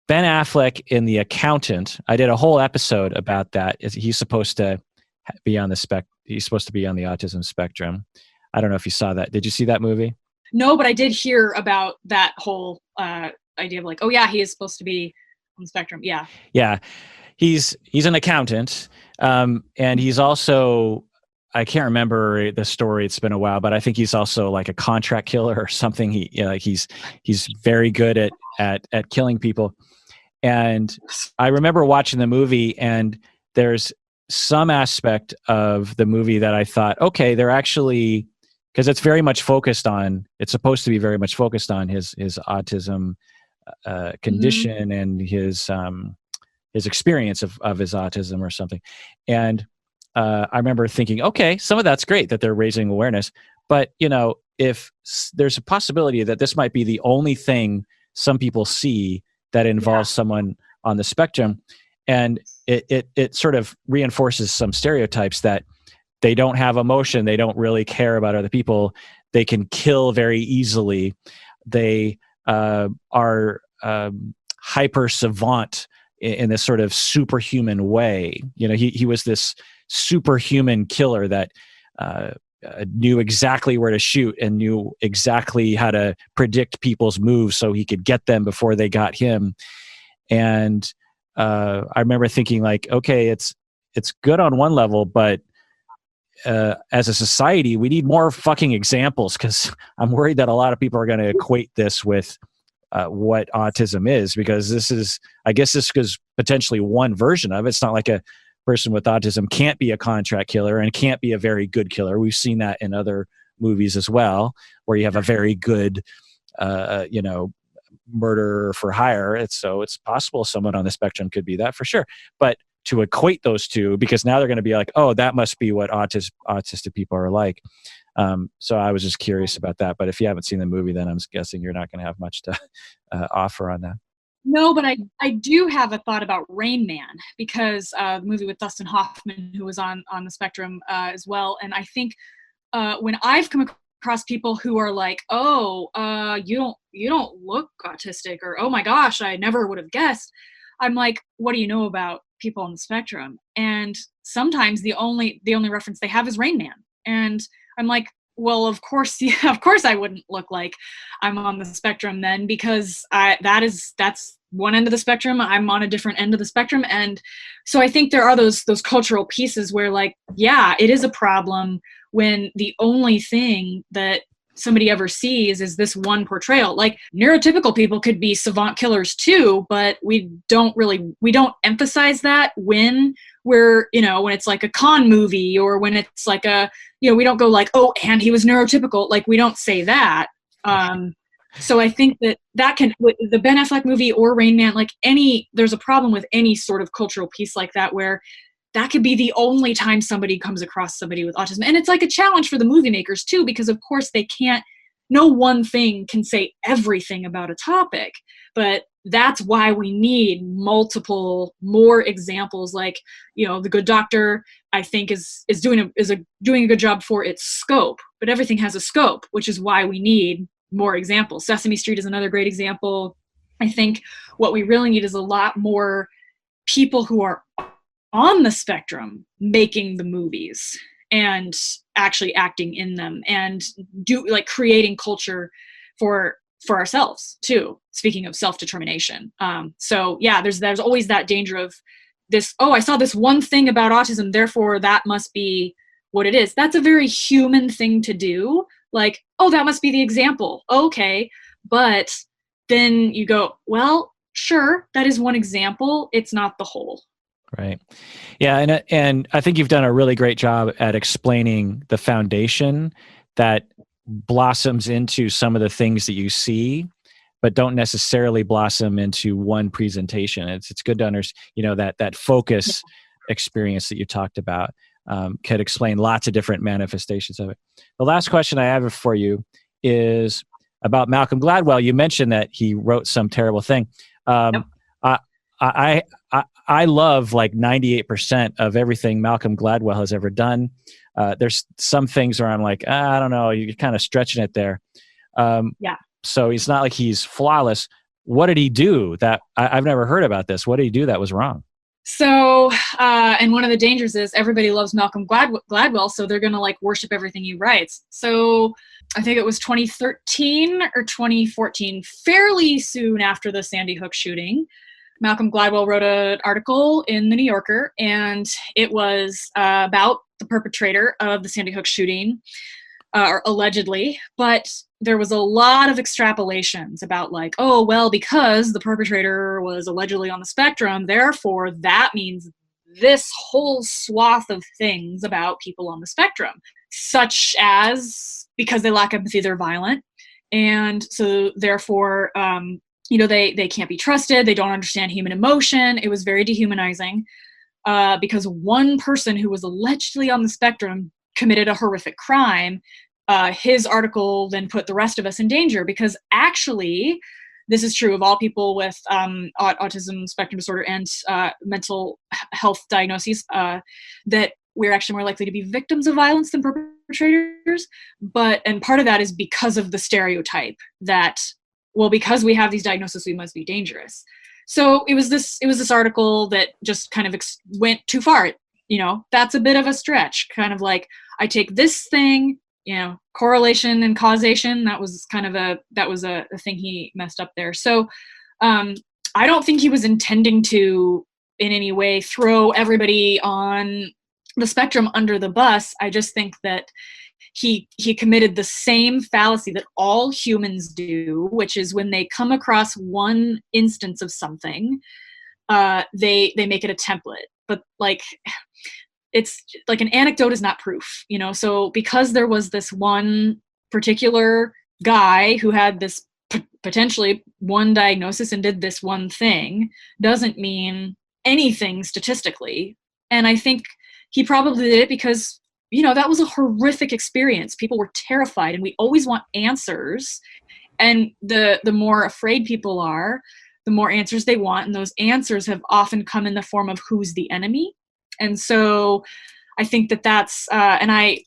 Ben Affleck in The Accountant, I did a whole episode about that. He's supposed to be on he's supposed to be on the autism spectrum. I don't know if you saw that. Did you see that movie? No, but I did hear about that whole idea of like, oh yeah, he is supposed to be on the spectrum. Yeah. Yeah. He's an accountant. And he's also, I can't remember the story. It's been a while, but I think he's also like a contract killer or something. He's very good at killing people. And I remember watching the movie, and there's some aspect of the movie that I thought, okay, they're actually, because it's supposed to be very much focused on his autism condition mm-hmm. and his experience of his autism or something. And I remember thinking, okay, some of that's great that they're raising awareness, but if there's a possibility that this might be the only thing some people see that involves someone on the spectrum, and it sort of reinforces some stereotypes that they don't have emotion, they don't really care about other people, they can kill very easily, they are hyper savant in this sort of superhuman way. He was this superhuman killer that knew exactly where to shoot and knew exactly how to predict people's moves so he could get them before they got him. And I remember thinking like, okay, it's good on one level, but as a society, we need more fucking examples, because I'm worried that a lot of people are going to equate this with what autism is, because I guess this is potentially one version of it. It's not like a person with autism can't be a contract killer and can't be a very good killer. We've seen that in other movies as well, where you have a very good, murderer for hire. So it's possible someone on the spectrum could be that for sure. But to equate those two, because now they're going to be like, oh, that must be what autistic people are like. So I was just curious about that. But if you haven't seen the movie, then I'm guessing you're not going to have much to offer on that. No, but I do have a thought about Rain Man, because the movie with Dustin Hoffman, who was on the spectrum as well. And I think when I've come across people who are like, oh, you don't look autistic, or oh my gosh, I never would have guessed. I'm like, what do you know about people on the spectrum? And sometimes the only reference they have is Rain Man. And I'm like, well, of course, yeah, of course I wouldn't look like I'm on the spectrum then, because that's one end of the spectrum. I'm on a different end of the spectrum. And so I think there are those cultural pieces where, like, yeah, it is a problem when the only thing that somebody ever sees is this one portrayal. Like, neurotypical people could be savant killers too, but we don't emphasize that when we're, when it's like a con movie, or when it's like we don't go like, oh, and he was neurotypical. Like, we don't say that. So I think that can, the Ben Affleck movie or Rain Man, like there's a problem with any sort of cultural piece like that, where that could be the only time somebody comes across somebody with autism. And it's like a challenge for the movie makers too, because of course no one thing can say everything about a topic, but that's why we need more examples. Like, The Good Doctor, I think is doing a good job for its scope, but everything has a scope, which is why we need more examples. Sesame Street is another great example. I think what we really need is a lot more people who are on the spectrum making the movies and actually acting in them, and creating culture for ourselves too. Speaking of self-determination. So yeah, there's always that danger of this, oh, I saw this one thing about autism, therefore that must be what it is. That's a very human thing to do. Like, oh, that must be the example. Okay. But then you go, well, sure, that is one example. It's not the whole. Right. Yeah. And I think you've done a really great job at explaining the foundation that blossoms into some of the things that you see, but don't necessarily blossom into one presentation. It's good to understand, that focus experience that you talked about could explain lots of different manifestations of it. The last question I have for you is about Malcolm Gladwell. You mentioned that he wrote some terrible thing. Yep. I love like 98% of everything Malcolm Gladwell has ever done. There's some things where I'm like, I don't know, you're kind of stretching it there. Yeah. So it's not like he's flawless. What did he do that I've never heard about this? What did he do that was wrong? So, and one of the dangers is everybody loves Malcolm Gladwell, so they're going to like worship everything he writes. So I think it was 2013 or 2014, fairly soon after the Sandy Hook shooting, Malcolm Gladwell wrote an article in the New Yorker, and it was about the perpetrator of the Sandy Hook shooting, or allegedly, but there was a lot of extrapolations about like, oh, well, because the perpetrator was allegedly on the spectrum, therefore that means this whole swath of things about people on the spectrum, such as because they lack empathy, they're violent. And so therefore, they can't be trusted. They don't understand human emotion. It was very dehumanizing because one person who was allegedly on the spectrum committed a horrific crime. His article then put the rest of us in danger, because actually, this is true of all people with autism spectrum disorder and mental health diagnoses, that we're actually more likely to be victims of violence than perpetrators. And part of that is because of the stereotype that, well, because we have these diagnoses, we must be dangerous. So it was this article that just kind of went too far. That's a bit of a stretch. Kind of like, I take this thing, correlation and causation. That was a thing he messed up there. So I don't think he was intending to in any way throw everybody on the spectrum under the bus. I just think that he committed the same fallacy that all humans do, which is when they come across one instance of something, they make it a template. But like, it's like an anecdote is not proof, you know? So because there was this one particular guy who had this potentially one diagnosis and did this one thing, doesn't mean anything statistically. And I think he probably did it because, you know, that was a horrific experience. People were terrified, and we always want answers. And the more afraid people are, the more answers they want. And those answers have often come in the form of who's the enemy. And so I think that that's, and I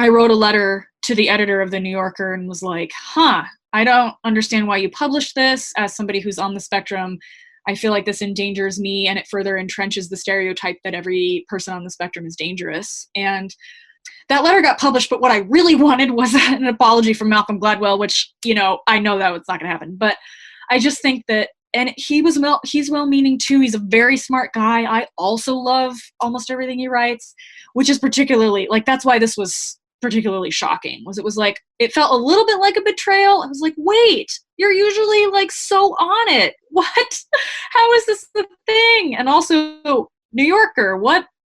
wrote a letter to the editor of the New Yorker and was like, I don't understand why you published this. As somebody who's on the spectrum, I feel like this endangers me, and it further entrenches the stereotype that every person on the spectrum is dangerous. And that letter got published, but what I really wanted was an apology from Malcolm Gladwell, which, you know, I know that it's not going to happen. But I just think that, and he's well-meaning too. He's a very smart guy. I also love almost everything he writes, which is particularly, like, that's why this was particularly shocking. It was like, it felt a little bit like a betrayal. I was like, wait, you're usually like so on it. What? How is this the thing? And also, New Yorker,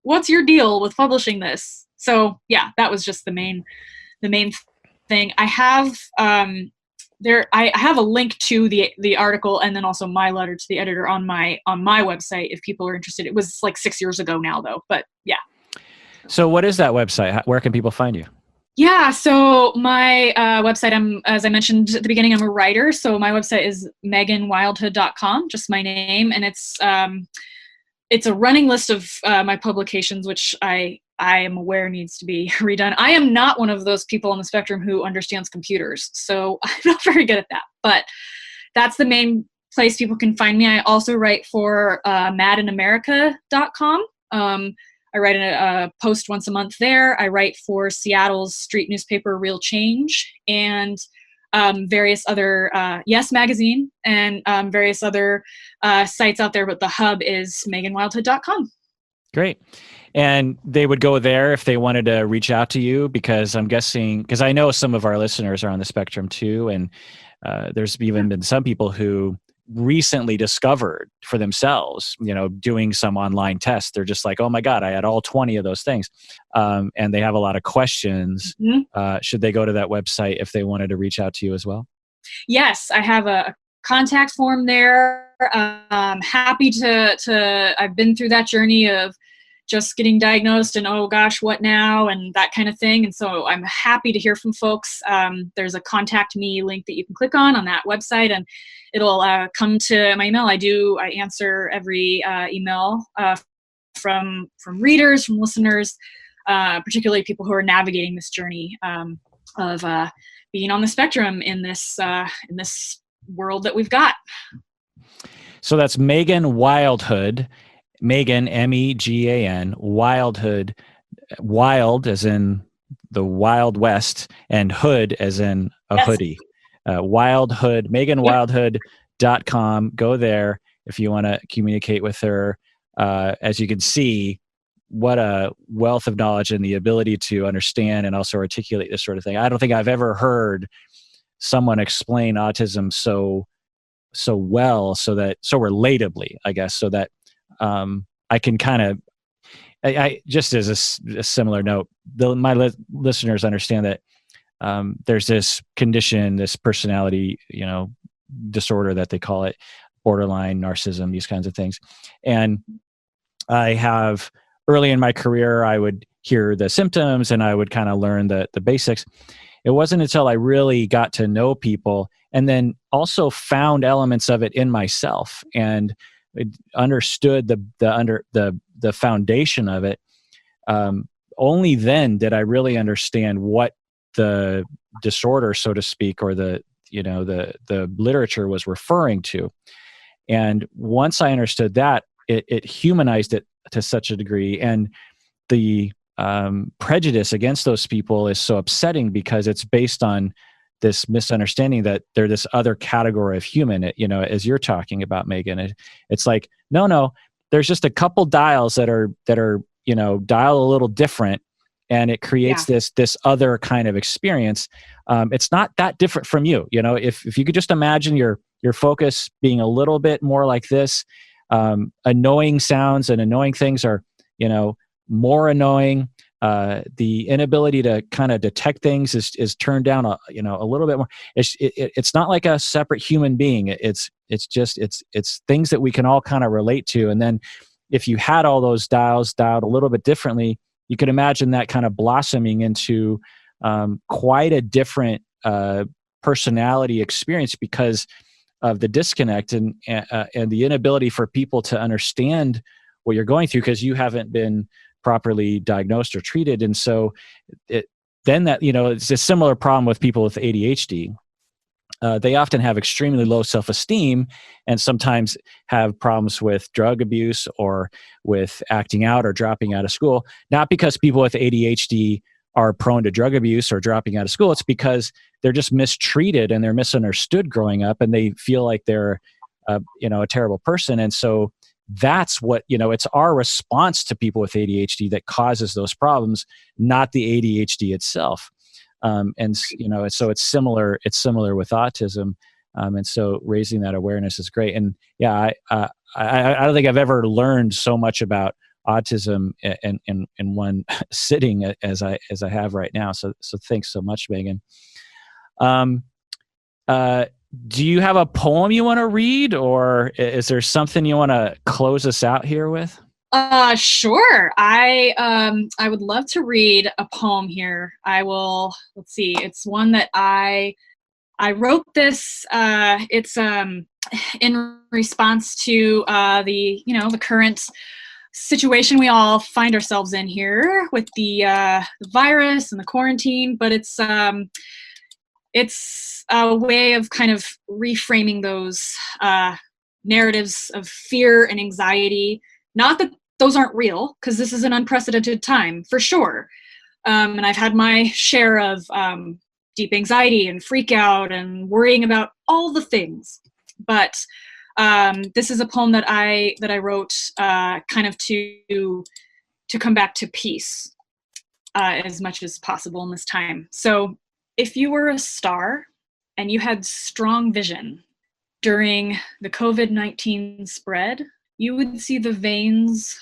what's your deal with publishing this? So yeah, that was just the main thing. I have I have a link to the article, and then also my letter to the editor on my website if people are interested. It was like 6 years ago now though, but yeah. So what is that website? Where can people find you? Yeah, so my website, as I mentioned at the beginning, I'm a writer. So my website is meganwildhood.com, just my name. And it's a running list of my publications, which I am aware needs to be redone. I am not one of those people on the spectrum who understands computers, so I'm not very good at that. But that's the main place people can find me. I also write for madinamerica.com. I write a post once a month there. I write for Seattle's street newspaper, Real Change, and various other, Yes Magazine, and various other sites out there. But the hub is meganwildhood.com. Great. And they would go there if they wanted to reach out to you, because I'm guessing, because I know some of our listeners are on the spectrum too. And there's even been some people who recently discovered for themselves, you know, doing some online test. They're just like, oh my God, I had all 20 of those things. And they have a lot of questions. Mm-hmm. Should they go to that website if they wanted to reach out to you as well? Yes, I have a contact form there. Happy to, I've been through that journey of just getting diagnosed and, oh gosh, what now? And that kind of thing. And so I'm happy to hear from folks. There's a contact me link that you can click on that website, and it'll come to my email. I answer every email from readers, from listeners, particularly people who are navigating this journey of being on the spectrum in this world that we've got. So that's Megan Wildhood. Megan, Megan, Wildhood, wild as in the Wild West, and hood as in a hoodie. Wildhood, meganwildhood.com. Go there if you want to communicate with her. As you can see, what a wealth of knowledge and the ability to understand and also articulate this sort of thing. I don't think I've ever heard someone explain autism so well, so relatably, I guess, so that I can kind of, I just as a similar note, my listeners understand that there's this condition, this personality, disorder that they call it, borderline narcissism, these kinds of things. And I have, early in my career, I would hear the symptoms and I would kind of learn the basics. It wasn't until I really got to know people and then also found elements of it in myself and understood the foundation of it. Only then did I really understand what the disorder, so to speak, or the literature was referring to. And once I understood that, it humanized it to such a degree. And the prejudice against those people is so upsetting because it's based on this misunderstanding that they're this other category of human. As you're talking about, Megan, it's like, no, there's just a couple dials that are dial a little different, and it creates this other kind of experience. It's not that different from you. If you could just imagine your focus being a little bit more like this, annoying sounds and annoying things are, more annoying. The inability to kind of detect things is turned down a little bit more. It's not like a separate human being. It's things that we can all kind of relate to. And then if you had all those dials dialed a little bit differently, you could imagine that kind of blossoming into quite a different personality experience because of the disconnect and the inability for people to understand what you're going through because you haven't been properly diagnosed or treated. And so it's a similar problem with people with ADHD. They often have extremely low self-esteem and sometimes have problems with drug abuse or with acting out or dropping out of school. Not because people with ADHD are prone to drug abuse or dropping out of school. It's because they're just mistreated and they're misunderstood growing up and they feel like they're a terrible person. And so that's what, it's our response to people with ADHD that causes those problems, not the ADHD itself. So it's similar with autism. And so raising that awareness is great. And I don't think I've ever learned so much about autism in one sitting as I have right now. So thanks so much, Megan. Do you have a poem you want to read, or is there something you want to close us out here with? Sure. I would love to read a poem here. I will. Let's see. It's one that I wrote this. It's in response to the current situation we all find ourselves in here with the virus and the quarantine. But it's a way of kind of reframing those narratives of fear and anxiety. Not that those aren't real, because this is an unprecedented time, for sure. And I've had my share of deep anxiety and freak out and worrying about all the things. But this is a poem that I wrote kind of to come back to peace as much as possible in this time. So if you were a star and you had strong vision during the COVID-19 spread, you would see the veins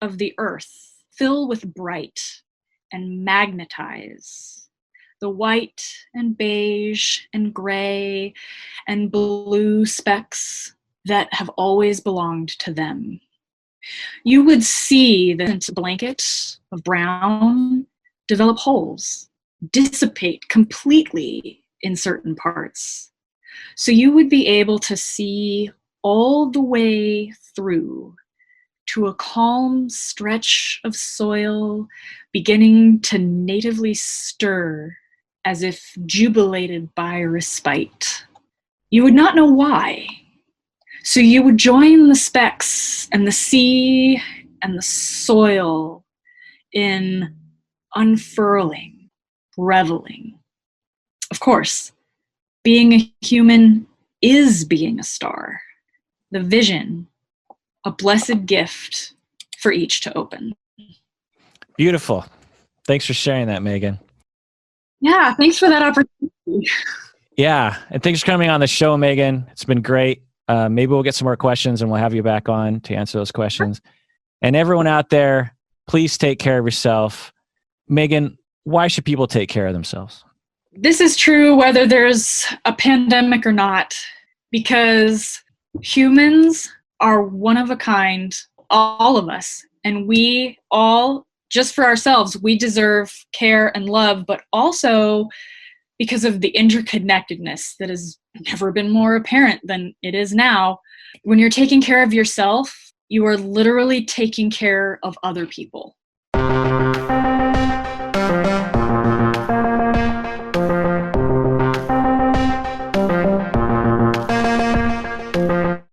of the earth fill with bright and magnetize the white and beige and gray and blue specks that have always belonged to them. You would see the blanket of brown develop holes, dissipate completely in certain parts. So you would be able to see all the way through to a calm stretch of soil beginning to natively stir as if jubilated by respite. You would not know why. So you would join the specks and the sea and the soil in unfurling, reveling. Of course, being a human is being a star. The vision, a blessed gift for each to open. Beautiful. Thanks for sharing that, Megan. Yeah, thanks for that opportunity. Yeah, and thanks for coming on the show, Megan. It's been great. Maybe we'll get some more questions and we'll have you back on to answer those questions. And everyone out there, please take care of yourself. Megan, why should people take care of themselves? This is true whether there's a pandemic or not, because humans are one of a kind, all of us, and we all, just for ourselves, we deserve care and love, but also because of the interconnectedness that has never been more apparent than it is now. When you're taking care of yourself, you are literally taking care of other people.